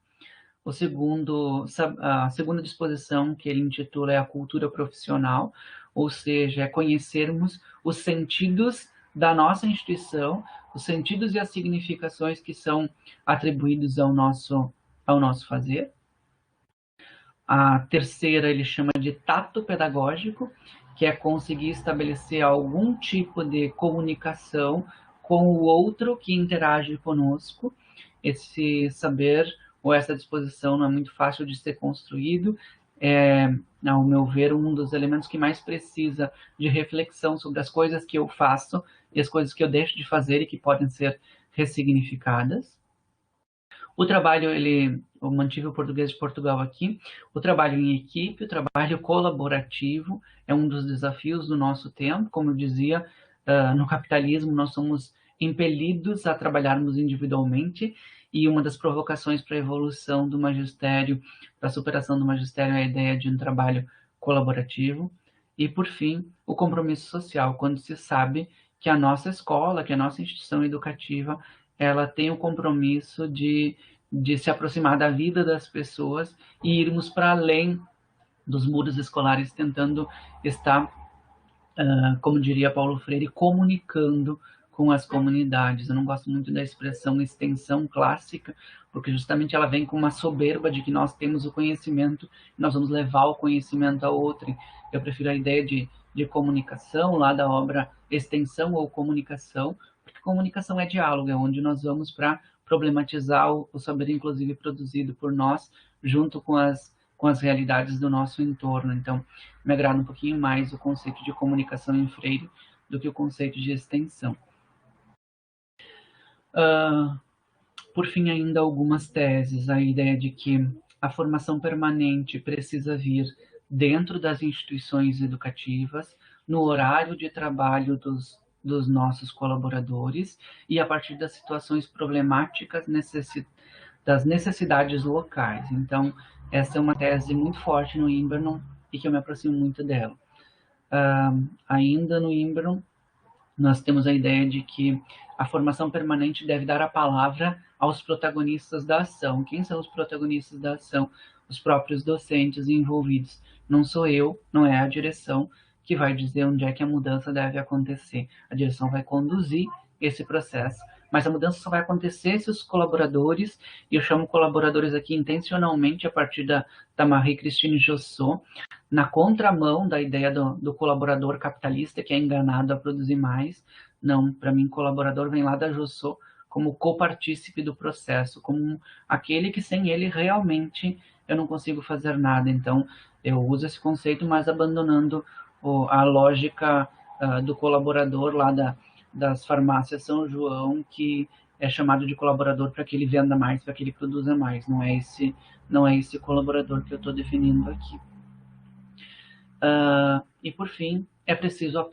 A segunda disposição que ele intitula é a cultura profissional, ou seja, é conhecermos os sentidos da nossa instituição, os sentidos e as significações que são atribuídos ao nosso fazer. A terceira ele chama de tato pedagógico, que é conseguir estabelecer algum tipo de comunicação com o outro que interage conosco. Esse saber ou essa disposição não é muito fácil de ser construído. Ao meu ver, um dos elementos que mais precisa de reflexão sobre as coisas que eu faço e as coisas que eu deixo de fazer e que podem ser ressignificadas. O trabalho, eu mantive o português de Portugal aqui, o trabalho em equipe, o trabalho colaborativo é um dos desafios do nosso tempo. Como eu dizia, no capitalismo nós somos impelidos a trabalharmos individualmente, e uma das provocações para a evolução do magistério, para a superação do magistério, é a ideia de um trabalho colaborativo. E, por fim, o compromisso social, quando se sabe que a nossa escola, que a nossa instituição educativa, ela tem o compromisso de se aproximar da vida das pessoas e irmos para além dos muros escolares, tentando estar, como diria Paulo Freire, comunicando com as comunidades. Eu não gosto muito da expressão extensão clássica, porque justamente ela vem com uma soberba de que nós temos o conhecimento, nós vamos levar o conhecimento a outrem. Eu prefiro a ideia de comunicação, lá da obra Extensão ou Comunicação, porque comunicação é diálogo, é onde nós vamos para problematizar o saber, inclusive, produzido por nós, junto com as realidades do nosso entorno. Então, me agrada um pouquinho mais o conceito de comunicação em Freire do que o conceito de extensão. Por fim, ainda algumas teses, a ideia de que a formação permanente precisa vir dentro das instituições educativas, no horário de trabalho dos nossos colaboradores e a partir das situações problemáticas das necessidades locais. Então, essa é uma tese muito forte no Invernon e que eu me aproximo muito dela. Ainda no Invernon, nós temos a ideia de que a formação permanente deve dar a palavra aos protagonistas da ação. Quem são os protagonistas da ação? Os próprios docentes envolvidos. Não sou eu, não é a direção que vai dizer onde é que a mudança deve acontecer. A direção vai conduzir esse processo, mas a mudança só vai acontecer se os colaboradores, e eu chamo colaboradores aqui intencionalmente a partir da Marie-Christine Jossot, na contramão da ideia do colaborador capitalista que é enganado a produzir mais. Não, para mim, colaborador vem lá da Jossot como copartícipe do processo, como aquele que sem ele realmente eu não consigo fazer nada. Então, eu uso esse conceito, mas abandonando a lógica do colaborador lá das farmácias São João, que é chamado de colaborador para que ele venda mais, para que ele produza mais. Não é esse colaborador que eu estou definindo aqui. E, por fim, é preciso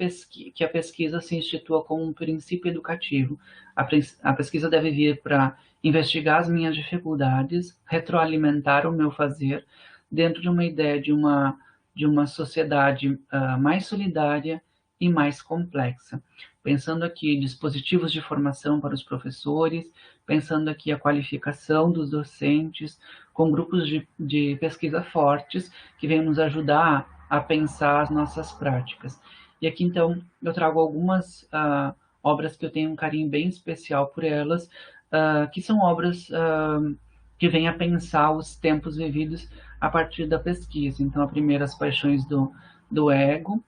que a pesquisa se institua como um princípio educativo. A pesquisa deve vir para investigar as minhas dificuldades, retroalimentar o meu fazer, dentro de uma ideia de uma sociedade mais solidária e mais complexa. Pensando aqui dispositivos de formação para os professores, pensando aqui a qualificação dos docentes, com grupos de pesquisa fortes que venham nos ajudar a pensar as nossas práticas. E aqui, então, eu trago algumas obras que eu tenho um carinho bem especial por elas, que são obras que vêm a pensar os tempos vividos a partir da pesquisa. Então, a primeira, As Paixões do Ego,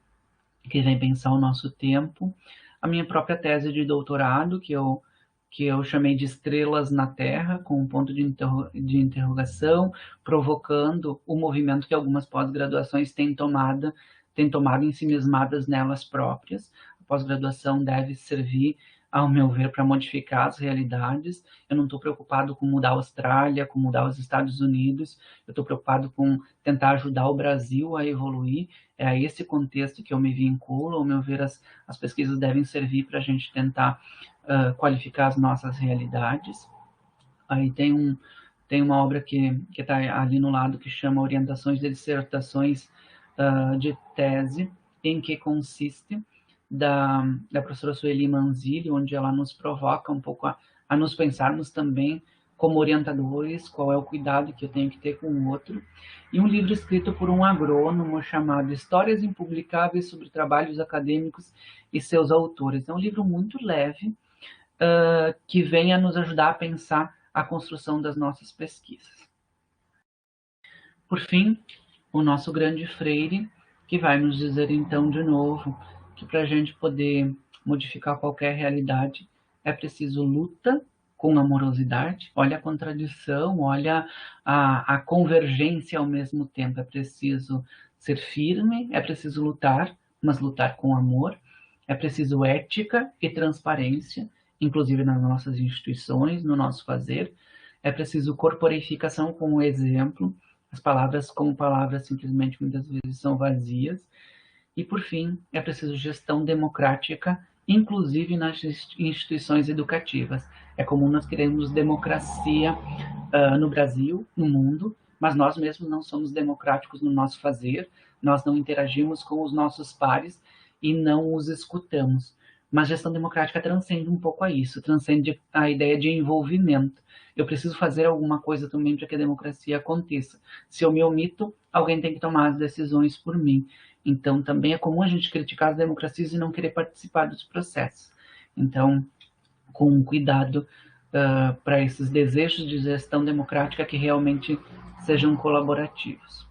que vem pensar o nosso tempo. A minha própria tese de doutorado, que eu chamei de Estrelas na Terra, com um ponto de interrogação, provocando o movimento que algumas pós-graduações têm tomado ensimismadas nelas próprias. A pós-graduação deve servir, ao meu ver, para modificar as realidades. Eu não estou preocupado com mudar a Austrália, com mudar os Estados Unidos, eu estou preocupado com tentar ajudar o Brasil a evoluir. É a esse contexto que eu me vinculo. Ao meu ver, as pesquisas devem servir para a gente tentar qualificar as nossas realidades. Aí tem uma obra que está ali no lado que chama Orientações de Dissertações de Tese, em que consiste, da professora Sueli Manzilli, onde ela nos provoca um pouco a nos pensarmos também como orientadores, qual é o cuidado que eu tenho que ter com o outro, e um livro escrito por um agrônomo chamado Histórias Impublicáveis sobre Trabalhos Acadêmicos e Seus Autores. É um livro muito leve, que vem a nos ajudar a pensar a construção das nossas pesquisas. Por fim, o nosso grande Freire, que vai nos dizer então de novo que para a gente poder modificar qualquer realidade é preciso luta com amorosidade. Olha a contradição, olha a convergência ao mesmo tempo. É preciso ser firme, é preciso lutar, mas lutar com amor. É preciso ética e transparência, inclusive nas nossas instituições, no nosso fazer. É preciso corporificação com o exemplo. As palavras como palavras simplesmente muitas vezes são vazias. E, por fim, é preciso gestão democrática, inclusive nas instituições educativas. É comum nós queremos democracia no Brasil, no mundo, mas nós mesmos não somos democráticos no nosso fazer, nós não interagimos com os nossos pares e não os escutamos. Mas gestão democrática transcende um pouco a isso, transcende a ideia de envolvimento. Eu preciso fazer alguma coisa também para que a democracia aconteça. Se eu me omito, alguém tem que tomar as decisões por mim. Então, também é comum a gente criticar as democracias e não querer participar dos processos. Então, com cuidado para esses desejos de gestão democrática que realmente sejam colaborativos.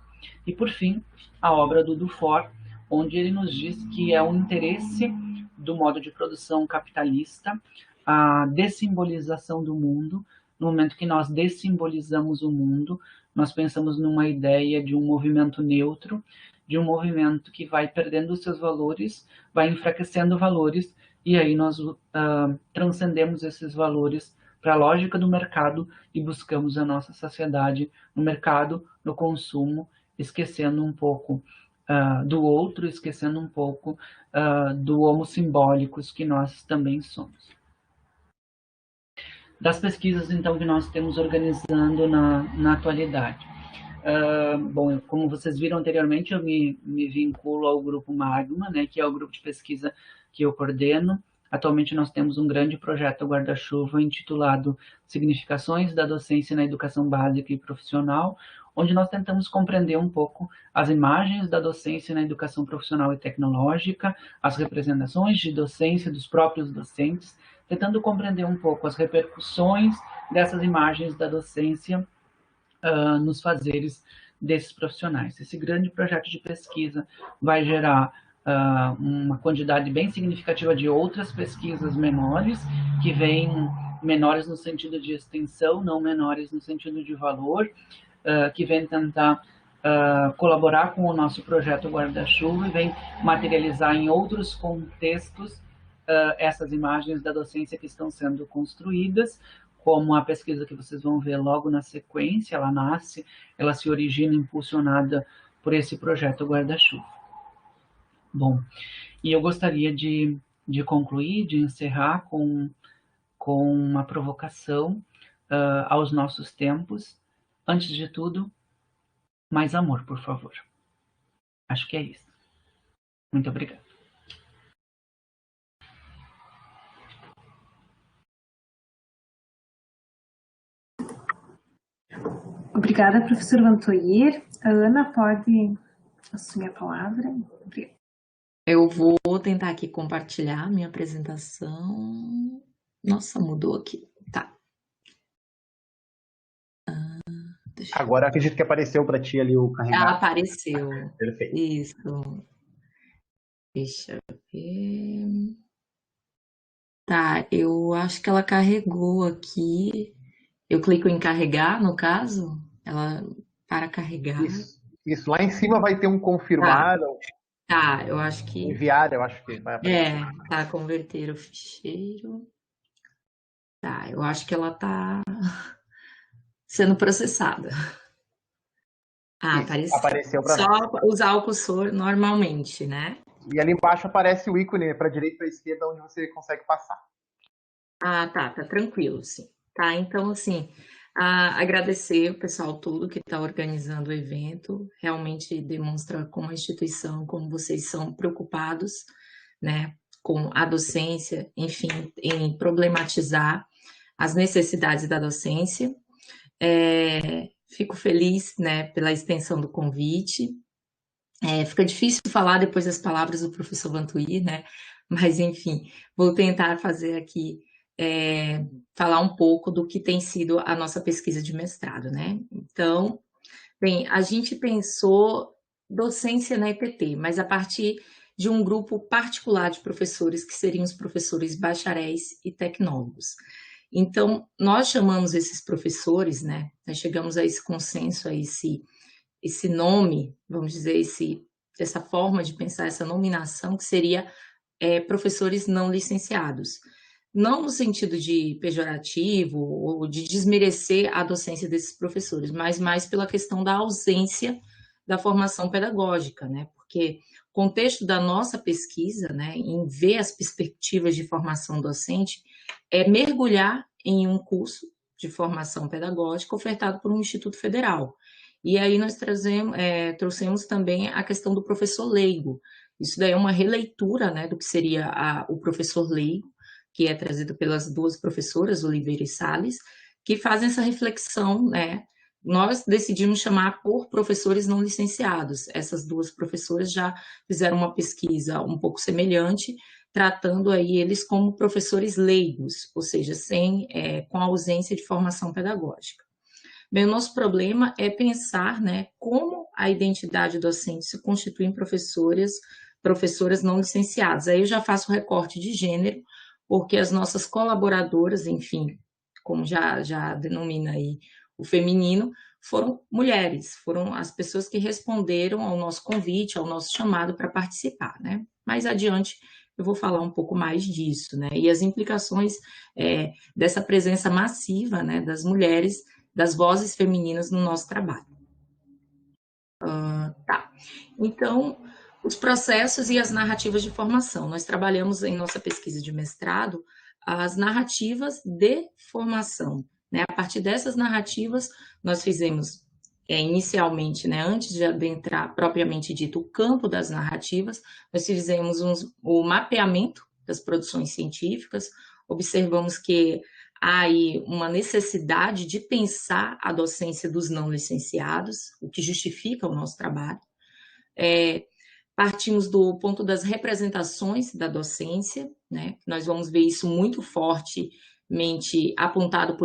E, por fim, a obra do Dufour, onde ele nos diz que é um interesse do modo de produção capitalista a dessimbolização do mundo. No momento que nós dessimbolizamos o mundo, nós pensamos numa ideia de um movimento neutro, de um movimento que vai perdendo os seus valores, vai enfraquecendo valores, e aí nós transcendemos esses valores para a lógica do mercado e buscamos a nossa saciedade no mercado, no consumo, esquecendo um pouco do outro, esquecendo um pouco do homo simbólicos que nós também somos. Das pesquisas, então, que nós temos organizando na atualidade. Bom, como vocês viram anteriormente, eu me vinculo ao Grupo Magma, né, que é o grupo de pesquisa que eu coordeno. Atualmente nós temos um grande projeto guarda-chuva intitulado Significações da Docência na Educação Básica e Profissional, onde nós tentamos compreender um pouco as imagens da docência na educação profissional e tecnológica, as representações de docência dos próprios docentes, tentando compreender um pouco as repercussões dessas imagens da docência nos fazeres desses profissionais. Esse grande projeto de pesquisa vai gerar uma quantidade bem significativa de outras pesquisas menores, que vêm menores no sentido de extensão, não menores no sentido de valor, que vêm tentar colaborar com o nosso projeto Guarda-Chuva e vem materializar em outros contextos essas imagens da docência que estão sendo construídas, como a pesquisa que vocês vão ver logo na sequência, ela nasce, ela se origina impulsionada por esse projeto Guarda-Chuva. Bom, e eu gostaria de concluir, de encerrar com uma provocação aos nossos tempos. Antes de tudo, mais amor, por favor. Acho que é isso. Muito obrigado. Obrigada, professor Vantoir. A Ana pode assumir a palavra. Obrigada. Eu vou tentar aqui compartilhar minha apresentação. Nossa, mudou aqui. Tá. Agora acredito que apareceu para ti ali o carregar. Apareceu. Perfeito. Isso. Deixa eu ver. Tá, eu acho que ela carregou aqui. Eu clico em carregar, no caso, ela para carregar. Isso. Lá em cima vai ter um confirmar. Tá, eu acho que... Enviar, eu acho que vai aparecer. Tá, converter o ficheiro. Tá, eu acho que ela tá sendo processada. Apareceu para só usar o cursor normalmente, né? E ali embaixo aparece o ícone para a direita e para a esquerda, onde você consegue passar. Tá tranquilo, sim. Tá, então, assim, agradecer o pessoal todo que está organizando o evento, realmente demonstra como a instituição, como vocês são preocupados, né, com a docência, enfim, em problematizar as necessidades da docência. Fico feliz, né, pela extensão do convite. Fica difícil falar depois das palavras do professor Vantoir, né, mas, enfim, vou tentar fazer aqui falar um pouco do que tem sido a nossa pesquisa de mestrado, né? Então, bem, a gente pensou docência na EPT, mas a partir de um grupo particular de professores, que seriam os professores bacharéis e tecnólogos. Então, nós chamamos esses professores, né? Nós chegamos a esse consenso, a esse nome, vamos dizer, essa forma de pensar, essa nominação, que seria professores não licenciados. Não no sentido de pejorativo ou de desmerecer a docência desses professores, mas mais pela questão da ausência da formação pedagógica, né? Porque o contexto da nossa pesquisa, né, em ver as perspectivas de formação docente, é mergulhar em um curso de formação pedagógica ofertado por um instituto federal. E aí nós trouxemos também a questão do professor leigo. Isso daí é uma releitura, né, do que seria o professor leigo, que é trazido pelas duas professoras, Oliveira e Salles, que fazem essa reflexão, né? Nós decidimos chamar por professores não licenciados. Essas duas professoras já fizeram uma pesquisa um pouco semelhante, tratando aí eles como professores leigos, ou seja, com a ausência de formação pedagógica. Bem, o nosso problema é pensar, né, como a identidade docente se constitui em professoras não licenciadas. Aí eu já faço o recorte de gênero, porque as nossas colaboradoras, enfim, como já denomina aí o feminino, foram mulheres, foram as pessoas que responderam ao nosso convite, ao nosso chamado para participar, né? Mais adiante eu vou falar um pouco mais disso, né? E as implicações dessa presença massiva, né, das mulheres, das vozes femininas no nosso trabalho. Tá. Então, os processos e as narrativas de formação. Nós trabalhamos em nossa pesquisa de mestrado as narrativas de formação, né? A partir dessas narrativas, nós fizemos inicialmente, né, antes de adentrar propriamente dito o campo das narrativas, nós fizemos o mapeamento das produções científicas, observamos que há aí uma necessidade de pensar a docência dos não licenciados, o que justifica o nosso trabalho. Partimos do ponto das representações da docência, né? Nós vamos ver isso muito fortemente apontado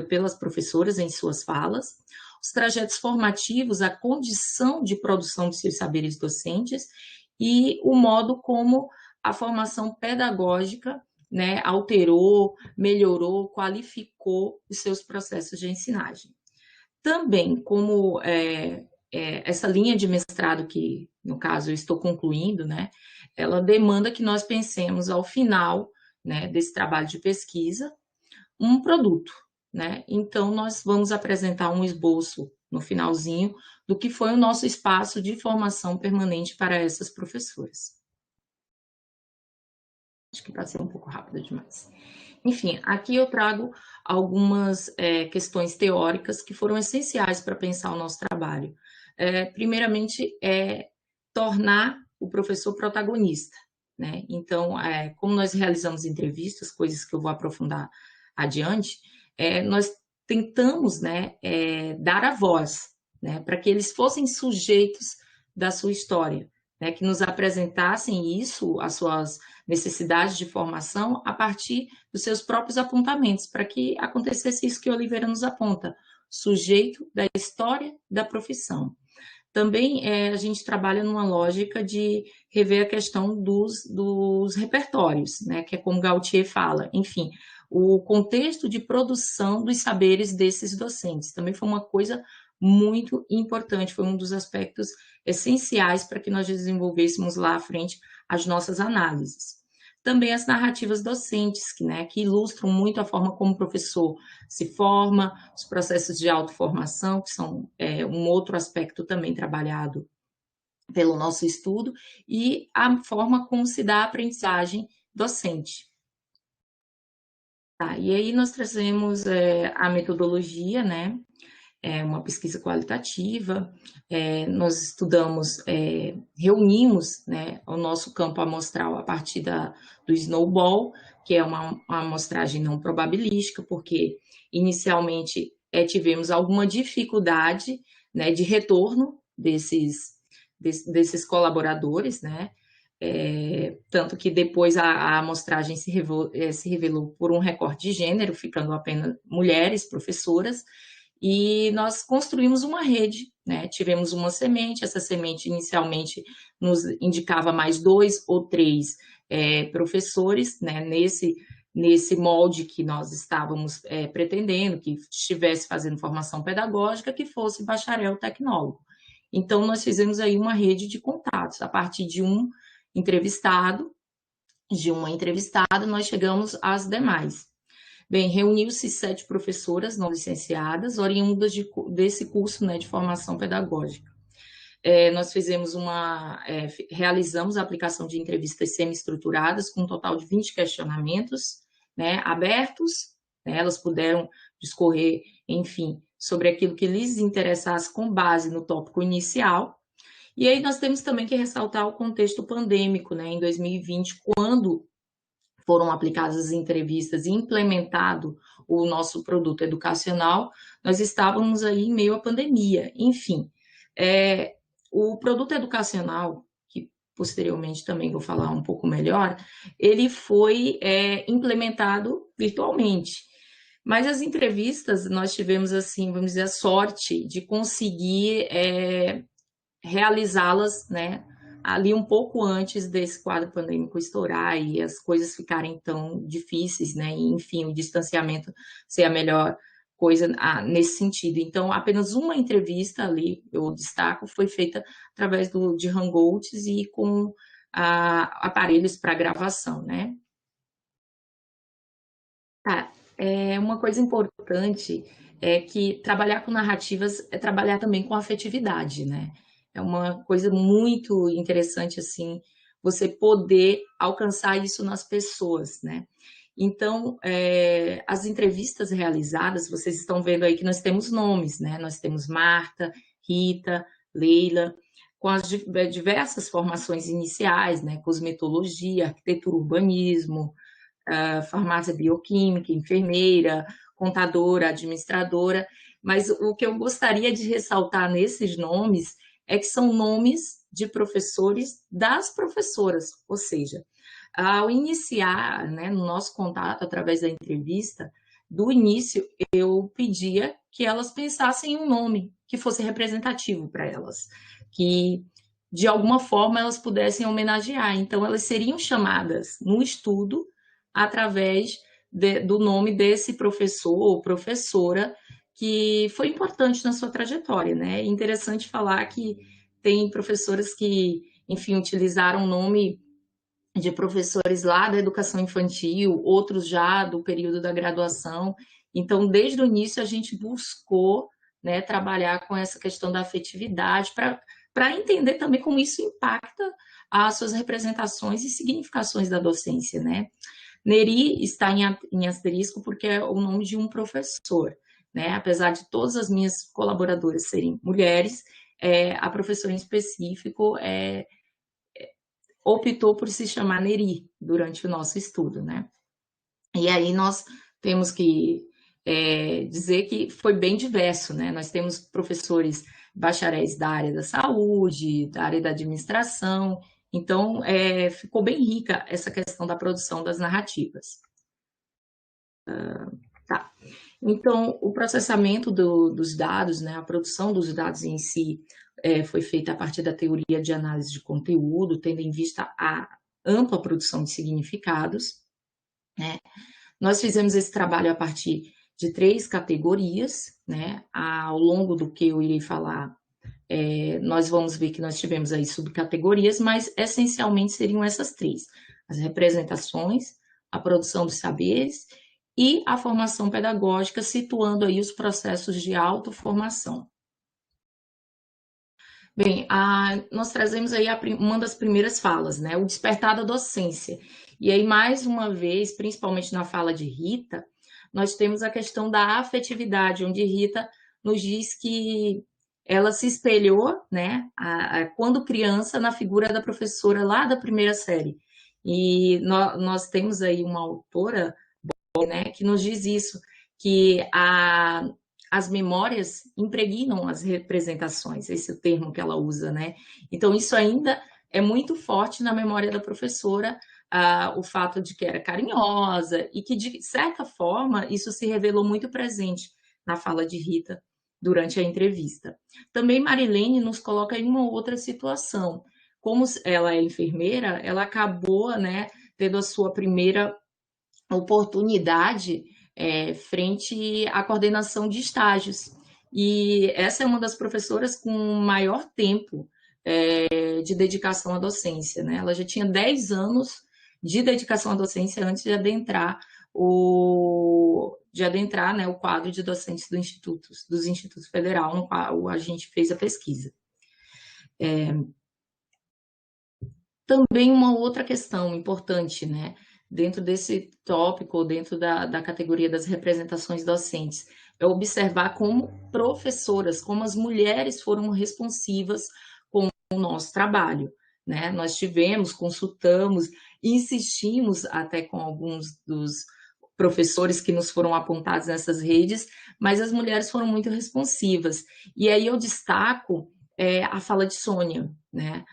pelas professoras em suas falas. Os trajetos formativos, a condição de produção de seus saberes docentes e o modo como a formação pedagógica, né, alterou, melhorou, qualificou os seus processos de ensinagem. Também, como essa linha de mestrado que, no caso, eu estou concluindo, né, ela demanda que nós pensemos ao final, né, desse trabalho de pesquisa, um produto, né? Então, nós vamos apresentar um esboço no finalzinho do que foi o nosso espaço de formação permanente para essas professoras. Acho que passei um pouco rápido demais. Enfim, aqui eu trago algumas questões teóricas que foram essenciais para pensar o nosso trabalho. Primeiramente, tornar o professor protagonista, né? Então, como nós realizamos entrevistas, coisas que eu vou aprofundar adiante, nós tentamos, né, dar a voz, né, para que eles fossem sujeitos da sua história, né, que nos apresentassem isso, as suas necessidades de formação, a partir dos seus próprios apontamentos, para que acontecesse isso que Oliveira nos aponta, sujeito da história da profissão. Também a gente trabalha numa lógica de rever a questão dos repertórios, né, que é como Gautier fala, enfim, o contexto de produção dos saberes desses docentes. Também foi uma coisa muito importante, foi um dos aspectos essenciais para que nós desenvolvêssemos lá à frente as nossas análises. Também as narrativas docentes, que ilustram muito a forma como o professor se forma, os processos de autoformação, que são um outro aspecto também trabalhado pelo nosso estudo, e a forma como se dá a aprendizagem docente. Tá, e aí nós trazemos a metodologia, né? Uma pesquisa qualitativa, nós estudamos, reunimos, né, o nosso campo amostral a partir do Snowball, que é uma amostragem não probabilística, porque inicialmente tivemos alguma dificuldade, né, de retorno desses colaboradores, né, tanto que depois a amostragem se revelou por um recorte de gênero, ficando apenas mulheres professoras, e nós construímos uma rede, né? Tivemos uma semente, essa semente inicialmente nos indicava mais 2 ou 3 professores, né? Nesse molde que nós estávamos pretendendo, que estivesse fazendo formação pedagógica, que fosse bacharel tecnólogo. Então, nós fizemos aí uma rede de contatos, a partir de um entrevistado, de uma entrevistada, nós chegamos às demais. Bem, reuniu-se 7 professoras não licenciadas, oriundas desse curso, né, de formação pedagógica. Nós realizamos a aplicação de entrevistas semi-estruturadas, com um total de 20 questionamentos, né, abertos, né, elas puderam discorrer, enfim, sobre aquilo que lhes interessasse com base no tópico inicial. E aí nós temos também que ressaltar o contexto pandêmico, né, em 2020, quando foram aplicadas as entrevistas e implementado o nosso produto educacional, nós estávamos aí em meio à pandemia. Enfim, o produto educacional, que posteriormente também vou falar um pouco melhor, ele foi implementado virtualmente. Mas as entrevistas, nós tivemos, assim, vamos dizer, a sorte de conseguir realizá-las, né, ali um pouco antes desse quadro pandêmico estourar e as coisas ficarem tão difíceis, né, e, enfim, o distanciamento ser a melhor coisa nesse sentido. Então, apenas uma entrevista ali, eu destaco, foi feita através de hangouts e com aparelhos para gravação, né? Tá. Uma coisa importante é que trabalhar com narrativas é trabalhar também com afetividade, né? É uma coisa muito interessante, assim, você poder alcançar isso nas pessoas, né? Então, as entrevistas realizadas, vocês estão vendo aí que nós temos nomes, né? Nós temos Marta, Rita, Leila, com as diversas formações iniciais, né? Cosmetologia, arquitetura, urbanismo, farmácia bioquímica, enfermeira, contadora, administradora, mas o que eu gostaria de ressaltar nesses nomes é que são nomes de professores das professoras, ou seja, ao iniciar, né, no nosso contato através da entrevista, do início eu pedia que elas pensassem em um nome que fosse representativo para elas, que de alguma forma elas pudessem homenagear. Então elas seriam chamadas no estudo através do nome desse professor ou professora que foi importante na sua trajetória, né? É interessante falar que tem professoras que, enfim, utilizaram o nome de professores lá da educação infantil, outros já do período da graduação. Então, desde o início, a gente buscou, né, trabalhar com essa questão da afetividade para entender também como isso impacta as suas representações e significações da docência, né? Neri está em asterisco porque é o nome de um professor, né? Apesar de todas as minhas colaboradoras serem mulheres, a professora em específico optou por se chamar Neri durante o nosso estudo, né? E aí nós temos que dizer que foi bem diverso, né? Nós temos professores bacharéis da área da saúde, da área da administração, então ficou bem rica essa questão da produção das narrativas. Tá. Então, o processamento dos dados, né, a produção dos dados em si, foi feita a partir da teoria de análise de conteúdo, tendo em vista a ampla produção de significados, né? Nós fizemos esse trabalho a partir de 3 categorias, né? Ao longo do que eu irei falar, nós vamos ver que nós tivemos aí subcategorias, mas essencialmente seriam essas 3: as representações, a produção dos saberes e a formação pedagógica, situando aí os processos de autoformação. Bem, nós trazemos aí uma das primeiras falas, né? O despertar da docência. E aí, mais uma vez, principalmente na fala de Rita, nós temos a questão da afetividade, onde Rita nos diz que ela se espelhou, né, quando criança, na figura da professora lá da primeira série. E nós temos aí uma autora, né, que nos diz isso, que as memórias impregnam as representações, esse é o termo que ela usa, né? Então, isso ainda é muito forte na memória da professora, o fato de que era carinhosa e que, de certa forma, isso se revelou muito presente na fala de Rita durante a entrevista. Também Marilene nos coloca em uma outra situação. Como ela é enfermeira, ela acabou, né, tendo a sua primeira oportunidade frente à coordenação de estágios. E essa é uma das professoras com maior tempo de dedicação à docência, né? Ela já tinha 10 anos de dedicação à docência antes de adentrar né, o quadro de docentes dos institutos federal, no qual a gente fez a pesquisa. Também uma outra questão importante, né, dentro desse tópico, dentro da categoria das representações docentes, é observar como professoras, como as mulheres foram responsivas com o nosso trabalho, né? Nós consultamos, insistimos até com alguns dos professores que nos foram apontados nessas redes, mas as mulheres foram muito responsivas. E aí eu destaco a fala de Sônia, né?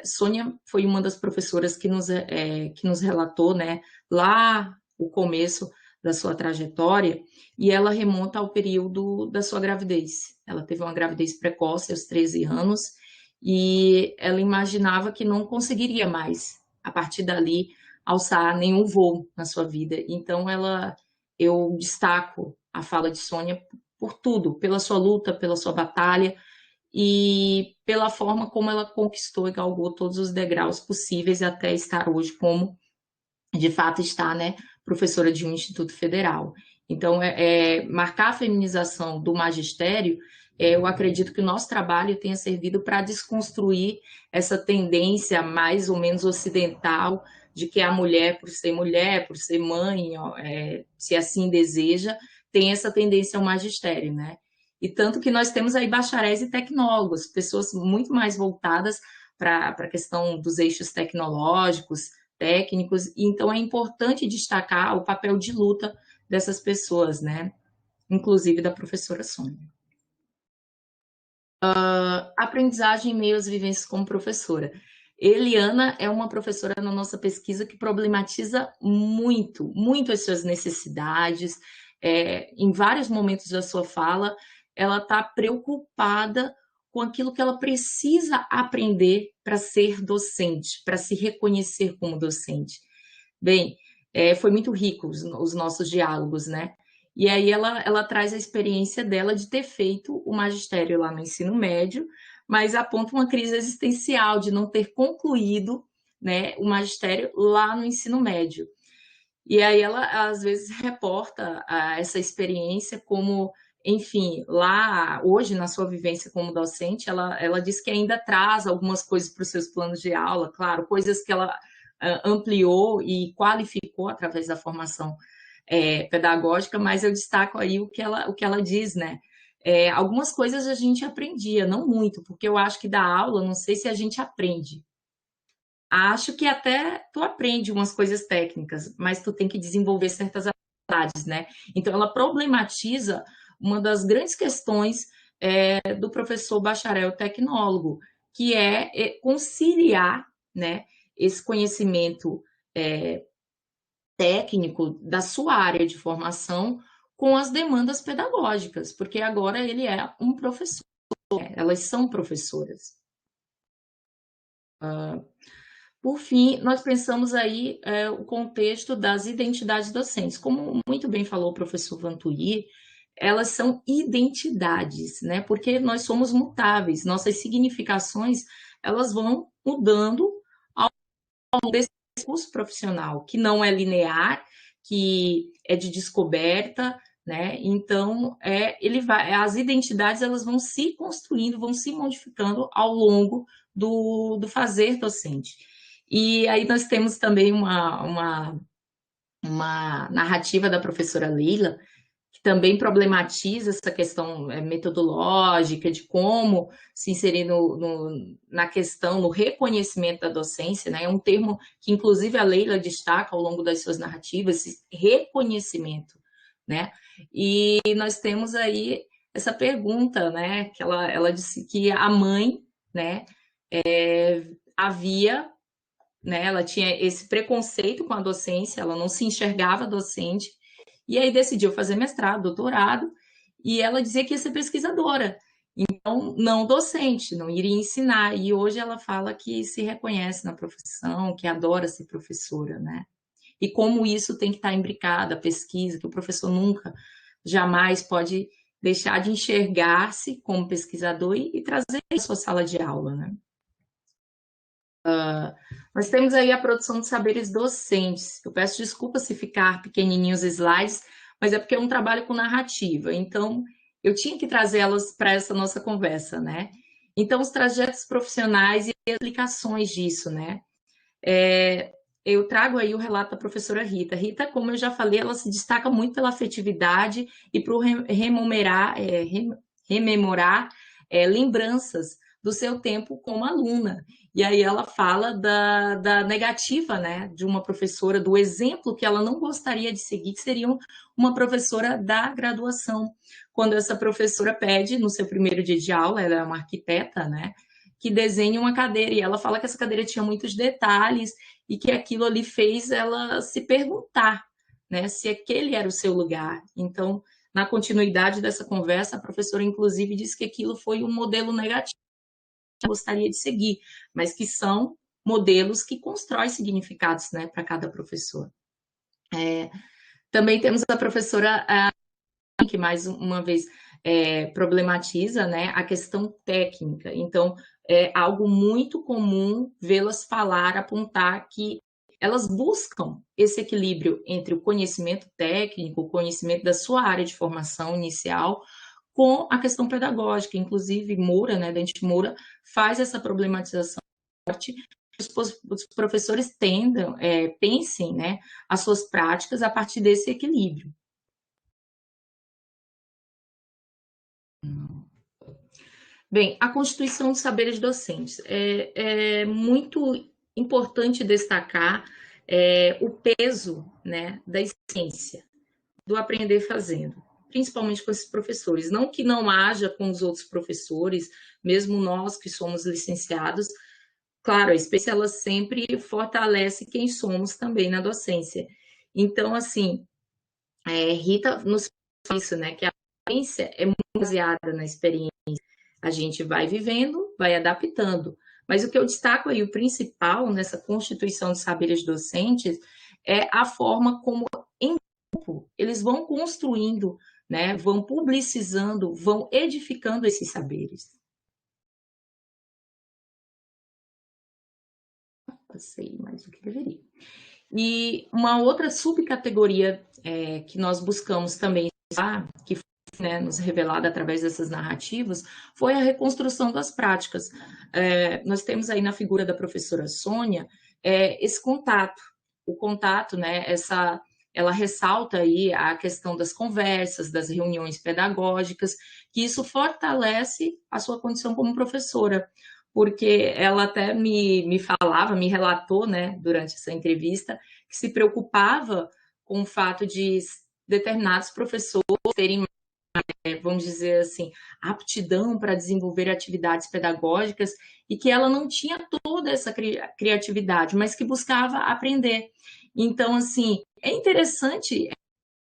Sônia foi uma das professoras que nos relatou, né, lá o começo da sua trajetória, e ela remonta ao período da sua gravidez. Ela teve uma gravidez precoce aos 13 anos, e ela imaginava que não conseguiria mais, a partir dali, alçar nenhum voo na sua vida. Então, eu destaco a fala de Sônia por tudo, pela sua luta, pela sua batalha, e pela forma como ela conquistou e galgou todos os degraus possíveis até estar hoje como, de fato, está, né, professora de um instituto federal. Então, marcar a feminização do magistério, eu acredito que o nosso trabalho tenha servido para desconstruir essa tendência mais ou menos ocidental de que a mulher, por ser mãe, se assim deseja, tem essa tendência ao magistério, né? E tanto que nós temos aí bacharéis e tecnólogos, pessoas muito mais voltadas para a questão dos eixos tecnológicos, técnicos, e então é importante destacar o papel de luta dessas pessoas, né? Inclusive da professora Sônia. Aprendizagem em meio às vivências como professora. Eliana é uma professora na nossa pesquisa que problematiza muito, muito as suas necessidades. Em vários momentos da sua fala, ela está preocupada com aquilo que ela precisa aprender para ser docente, para se reconhecer como docente. Bem, foi muito rico os nossos diálogos, né? E aí ela traz a experiência dela de ter feito o magistério lá no ensino médio, mas aponta uma crise existencial de não ter concluído, né, o magistério lá no ensino médio. E aí ela, às vezes, reporta essa experiência como, enfim, lá, hoje, na sua vivência como docente, ela diz que ainda traz algumas coisas para os seus planos de aula, claro, coisas que ela ampliou e qualificou através da formação pedagógica, mas eu destaco aí o que ela diz, né? Algumas coisas a gente aprendia, não muito, porque eu acho que da aula, não sei se a gente aprende. Acho que até tu aprende umas coisas técnicas, mas tu tem que desenvolver certas habilidades, né? Então, ela problematiza uma das grandes questões do professor bacharel tecnólogo, que é conciliar, né, esse conhecimento técnico da sua área de formação com as demandas pedagógicas, porque agora ele é um professor, elas são professoras. Por fim, nós pensamos aí o contexto das identidades docentes. Como muito bem falou o professor Vantuir, elas são identidades, né? Porque nós somos mutáveis, nossas significações, elas vão mudando ao longo desse curso profissional, que não é linear, que é de descoberta, né? Então, as identidades, elas vão se construindo, vão se modificando ao longo do fazer docente. E aí nós temos também uma narrativa da professora Leila, que também problematiza essa questão metodológica de como se inserir na questão, no reconhecimento da docência, né? É um termo que, inclusive, a Leila destaca ao longo das suas narrativas, esse reconhecimento, né? E nós temos aí essa pergunta, né? Que ela disse que a mãe, né, né, ela tinha esse preconceito com a docência, ela não se enxergava docente, e aí decidiu fazer mestrado, doutorado, e ela dizia que ia ser pesquisadora, então não docente, não iria ensinar, e hoje ela fala que se reconhece na profissão, que adora ser professora, né? E como isso tem que estar imbricado, a pesquisa, que o professor nunca, jamais pode deixar de enxergar-se como pesquisador e trazer a sua sala de aula, né? Nós temos aí a produção de saberes docentes. Eu peço desculpas se ficar pequenininhos os slides, mas é porque é um trabalho com narrativa, então eu tinha que trazê-las para essa nossa conversa, né? Então, os trajetos profissionais e as aplicações disso, né? Eu trago aí o relato da professora Rita. Rita, como eu já falei, ela se destaca muito pela afetividade e por rememorar lembranças do seu tempo como aluna. E aí ela fala da negativa, né, de uma professora, do exemplo que ela não gostaria de seguir, que seria uma professora da graduação. Quando essa professora pede, no seu primeiro dia de aula, ela é uma arquiteta, né, que desenhe uma cadeira, e ela fala que essa cadeira tinha muitos detalhes e que aquilo ali fez ela se perguntar, né, se aquele era o seu lugar. Então, na continuidade dessa conversa, a professora, inclusive, disse que aquilo foi um modelo negativo que gostaria de seguir, mas que são modelos que constroem significados, né, para cada professor. Também temos a professora que, mais uma vez, problematiza, né, a questão técnica. Então, é algo muito comum vê-las falar, apontar que elas buscam esse equilíbrio entre o conhecimento técnico, o conhecimento da sua área de formação inicial, com a questão pedagógica. Inclusive, Moura, né, Dante Moura, faz essa problematização forte, os professores pensem, né, as suas práticas a partir desse equilíbrio. Bem, a constituição dos saberes docentes. É muito importante destacar o peso, né, da essência, do aprender fazendo, principalmente com esses professores. Não que não haja com os outros professores, mesmo nós que somos licenciados, claro, a experiência ela sempre fortalece quem somos também na docência. Então, assim, Rita nos fala isso, né, que a experiência é muito baseada na experiência. A gente vai vivendo, vai adaptando. Mas o que eu destaco aí, o principal nessa constituição de saberes docentes, é a forma como, em grupo, eles vão construindo, né, vão publicizando, vão edificando esses saberes. Passei mais do que deveria. E uma outra subcategoria que nós buscamos também, que foi, né, nos revelada através dessas narrativas, foi a reconstrução das práticas. Nós temos aí na figura da professora Sônia esse contato, o contato, né, ela ressalta aí a questão das conversas, das reuniões pedagógicas, que isso fortalece a sua condição como professora, porque ela até me falava, me relatou, né, durante essa entrevista, que se preocupava com o fato de determinados professores terem, vamos dizer assim, aptidão para desenvolver atividades pedagógicas e que ela não tinha toda essa criatividade, mas que buscava aprender. Então, assim, é interessante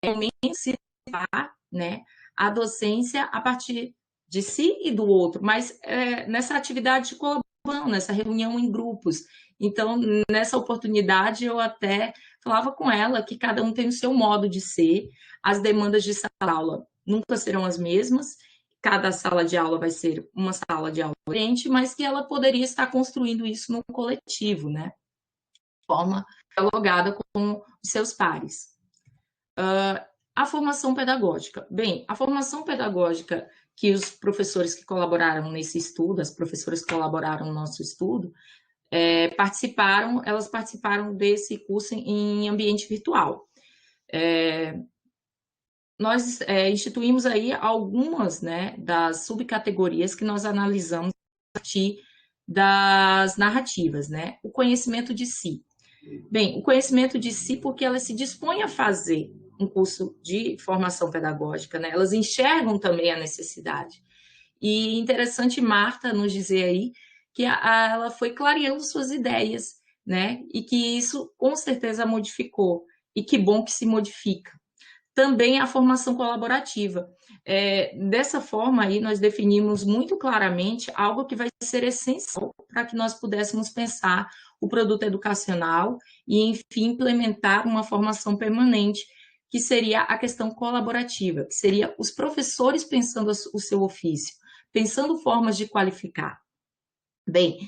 realmente citar, né, a docência a partir de si e do outro, mas nessa atividade de colaboração, nessa reunião em grupos. Então, nessa oportunidade, eu até falava com ela que cada um tem o seu modo de ser, as demandas de sala de aula nunca serão as mesmas, cada sala de aula vai ser uma sala de aula diferente, mas que ela poderia estar construindo isso no coletivo, né? De forma dialogada com os seus pares. A formação pedagógica. Bem, a formação pedagógica que os professores que colaboraram nesse estudo, as professoras que colaboraram no nosso estudo, elas participaram desse curso em ambiente virtual. Nós instituímos aí algumas, né, das subcategorias que nós analisamos a partir das narrativas, né? O conhecimento de si. Bem, o conhecimento de si, porque ela se dispõe a fazer um curso de formação pedagógica, né? Elas enxergam também a necessidade. E interessante Marta nos dizer aí que ela foi clareando suas ideias, né? E que isso com certeza modificou. E que bom que se modifica. Também a formação colaborativa. Dessa forma aí, nós definimos muito claramente algo que vai ser essencial para que nós pudéssemos pensar o produto educacional e, enfim, implementar uma formação permanente, que seria a questão colaborativa, que seria os professores pensando o seu ofício, pensando formas de qualificar. Bem,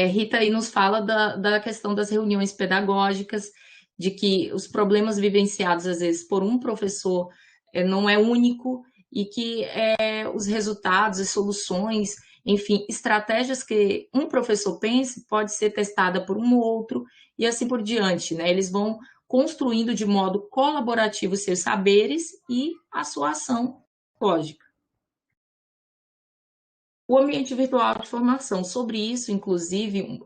Rita aí nos fala da questão das reuniões pedagógicas, de que os problemas vivenciados, às vezes, por um professor não é único e que os resultados e soluções, enfim, estratégias que um professor pense pode ser testada por um outro e assim por diante, né? Eles vão construindo de modo colaborativo seus saberes e a sua ação pedagógica. O ambiente virtual de formação. Sobre isso, inclusive,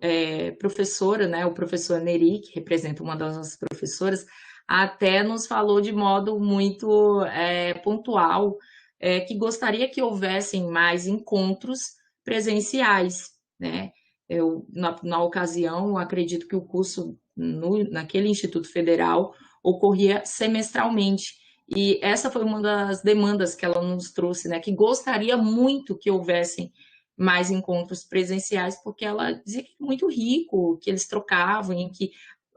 professora, né, o professor Neri, que representa uma das nossas professoras, até nos falou de modo muito pontual que gostaria que houvessem mais encontros presenciais, né? Eu, na ocasião, acredito que o curso naquele Instituto Federal ocorria semestralmente. E essa foi uma das demandas que ela nos trouxe, né? Que gostaria muito que houvessem mais encontros presenciais, porque ela dizia que é muito rico, que eles trocavam e que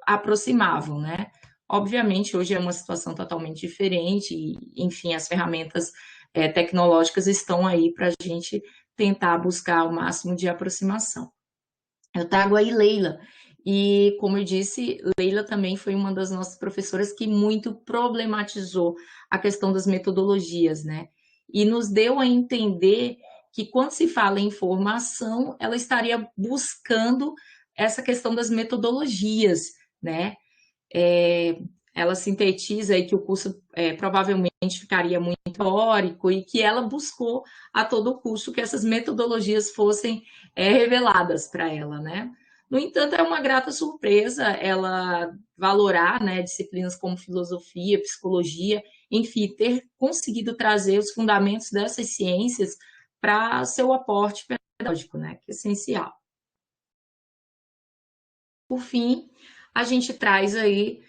aproximavam, né? Obviamente, hoje é uma situação totalmente diferente, e, enfim, as ferramentas tecnológicas estão aí para a gente tentar buscar o máximo de aproximação. Eu trago aí Leila, e como eu disse, Leila também foi uma das nossas professoras que muito problematizou a questão das metodologias, né? E nos deu a entender que quando se fala em formação, ela estaria buscando essa questão das metodologias, né? Ela sintetiza aí que o curso provavelmente ficaria muito teórico e que ela buscou a todo custo que essas metodologias fossem reveladas para ela, né? No entanto, é uma grata surpresa ela valorar, né, disciplinas como filosofia, psicologia, enfim, ter conseguido trazer os fundamentos dessas ciências para seu aporte pedagógico, né, que é essencial. Por fim, a gente traz aí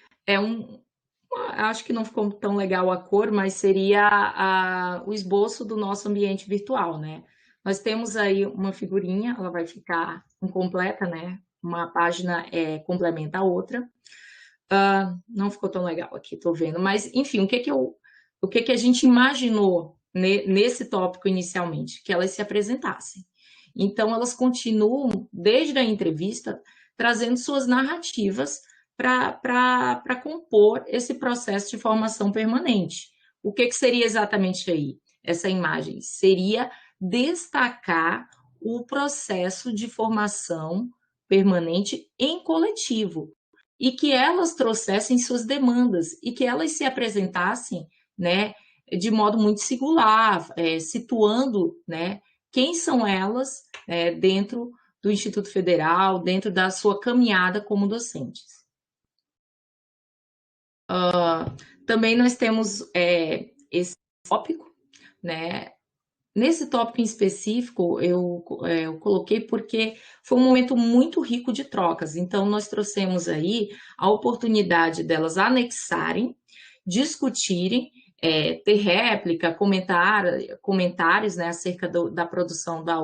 acho que não ficou tão legal a cor, mas seria o esboço do nosso ambiente virtual, né? Nós temos aí uma figurinha, ela vai ficar incompleta, né? Uma página complementa a outra. Não ficou tão legal aqui, tô vendo. Mas, enfim, o que a gente imaginou nesse tópico inicialmente? Que elas se apresentassem. Então, elas continuam, desde a entrevista, trazendo suas narrativas para compor esse processo de formação permanente. O que seria exatamente aí? Essa imagem seria destacar o processo de formação permanente em coletivo e que elas trouxessem suas demandas e que elas se apresentassem, né, de modo muito singular, situando, né, quem são elas dentro do Instituto Federal, dentro da sua caminhada como docentes. Também nós temos esse tópico, né? Nesse tópico em específico, eu coloquei porque foi um momento muito rico de trocas. Então, nós trouxemos aí a oportunidade delas anexarem, discutirem, ter réplica, comentários, né, acerca da produção da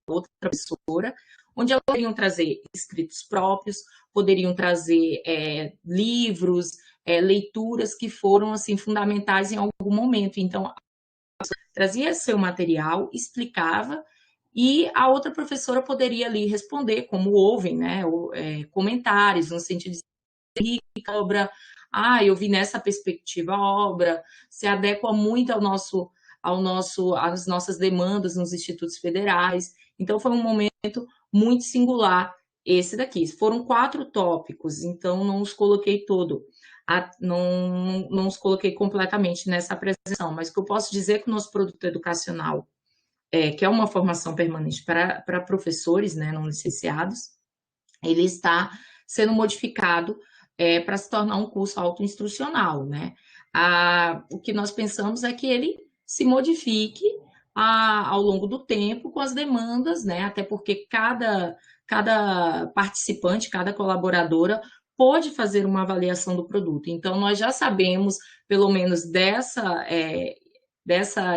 outra professora, onde elas poderiam trazer escritos próprios, poderiam trazer livros, leituras que foram assim fundamentais em algum momento. Então, trazia seu material, explicava, e a outra professora poderia ali responder, como ouvem, né, comentários, no sentido de a obra, eu vi nessa perspectiva a obra, se adequa muito às nossas demandas nos institutos federais. Então, foi um momento muito singular esse daqui. Foram 4 tópicos, então não os coloquei não os coloquei completamente nessa apresentação, mas o que eu posso dizer é que o nosso produto educacional, que é uma formação permanente para professores, né, não licenciados, ele está sendo modificado para se tornar um curso autoinstrucional, né? O que nós pensamos é que ele se modifique ao longo do tempo com as demandas, né? Até porque cada participante, cada colaboradora pode fazer uma avaliação do produto. Então, nós já sabemos, pelo menos dessa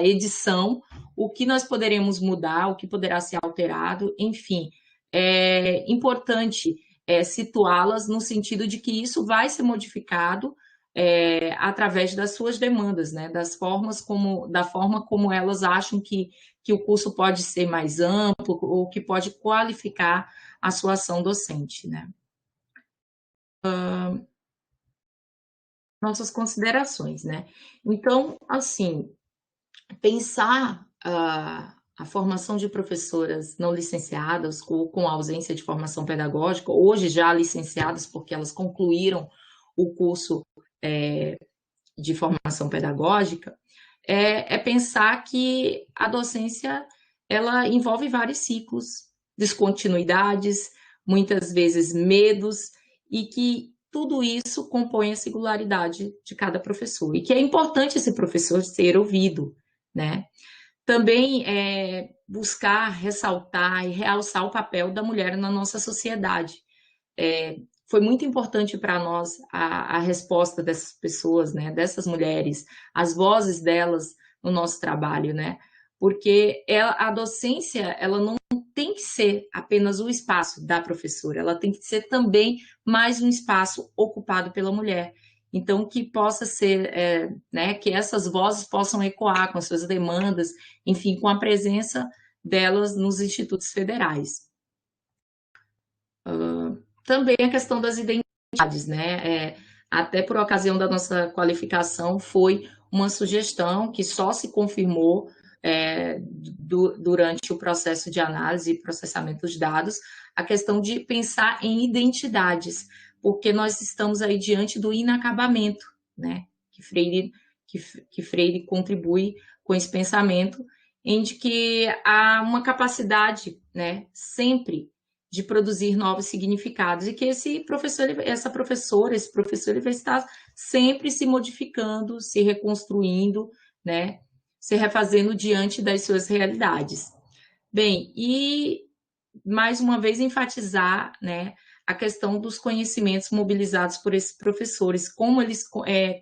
edição, o que nós poderemos mudar, o que poderá ser alterado, enfim. É importante situá-las no sentido de que isso vai ser modificado através das suas demandas, né? Da forma como elas acham que o curso pode ser mais amplo ou que pode qualificar a sua ação docente, né? Nossas considerações, né? Então, assim, pensar a formação de professoras não licenciadas ou com ausência de formação pedagógica, hoje já licenciadas porque elas concluíram o curso de formação pedagógica, é pensar que a docência ela envolve vários ciclos, descontinuidades, muitas vezes medos, e que tudo isso compõe a singularidade de cada professor, e que é importante esse professor ser ouvido, né? Também buscar, ressaltar e realçar o papel da mulher na nossa sociedade. Foi muito importante para nós a resposta dessas pessoas, né, dessas mulheres, as vozes delas no nosso trabalho, né? Porque a docência, ela não tem que ser apenas o espaço da professora, ela tem que ser também mais um espaço ocupado pela mulher. então que possa ser, né, que essas vozes possam ecoar com suas demandas, enfim, com a presença delas nos institutos federais. Também a questão das identidades, né? Até por ocasião da nossa qualificação, foi uma sugestão que só se confirmou durante o processo de análise e processamento dos dados, a questão de pensar em identidades, porque nós estamos aí diante do inacabamento, né? Que Freire contribui com esse pensamento, em de que há uma capacidade, né, sempre de produzir novos significados, e que esse professor ele vai estar sempre se modificando, se reconstruindo, né, se refazendo diante das suas realidades. Bem, e mais uma vez enfatizar, né, a questão dos conhecimentos mobilizados por esses professores, como eles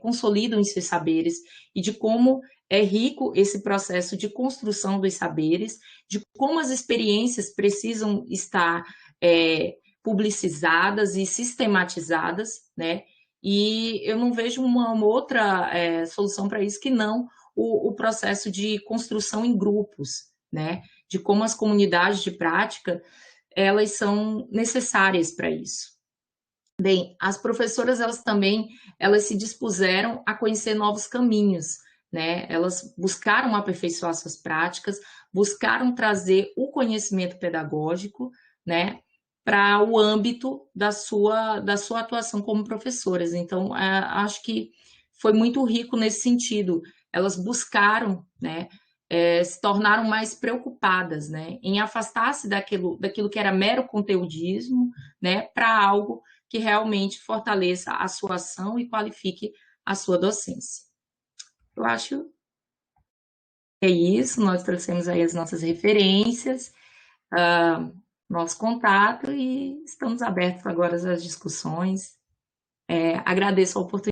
consolidam esses saberes e de como é rico esse processo de construção dos saberes, de como as experiências precisam estar publicizadas e sistematizadas, né? E eu não vejo uma outra solução para isso que não o processo de construção em grupos, né? De como as comunidades de prática elas são necessárias para isso. Bem, as professoras elas se dispuseram a conhecer novos caminhos, né? Elas buscaram aperfeiçoar suas práticas, buscaram trazer o conhecimento pedagógico, né, para o âmbito da sua atuação como professoras. Então, acho que foi muito rico nesse sentido. Elas buscaram, né, se tornaram mais preocupadas, né, em afastar-se daquilo que era mero conteudismo, né, para algo que realmente fortaleça a sua ação e qualifique a sua docência. Eu acho que é isso, nós trouxemos aí as nossas referências, nosso contato, e estamos abertos agora às discussões. Agradeço a oportunidade.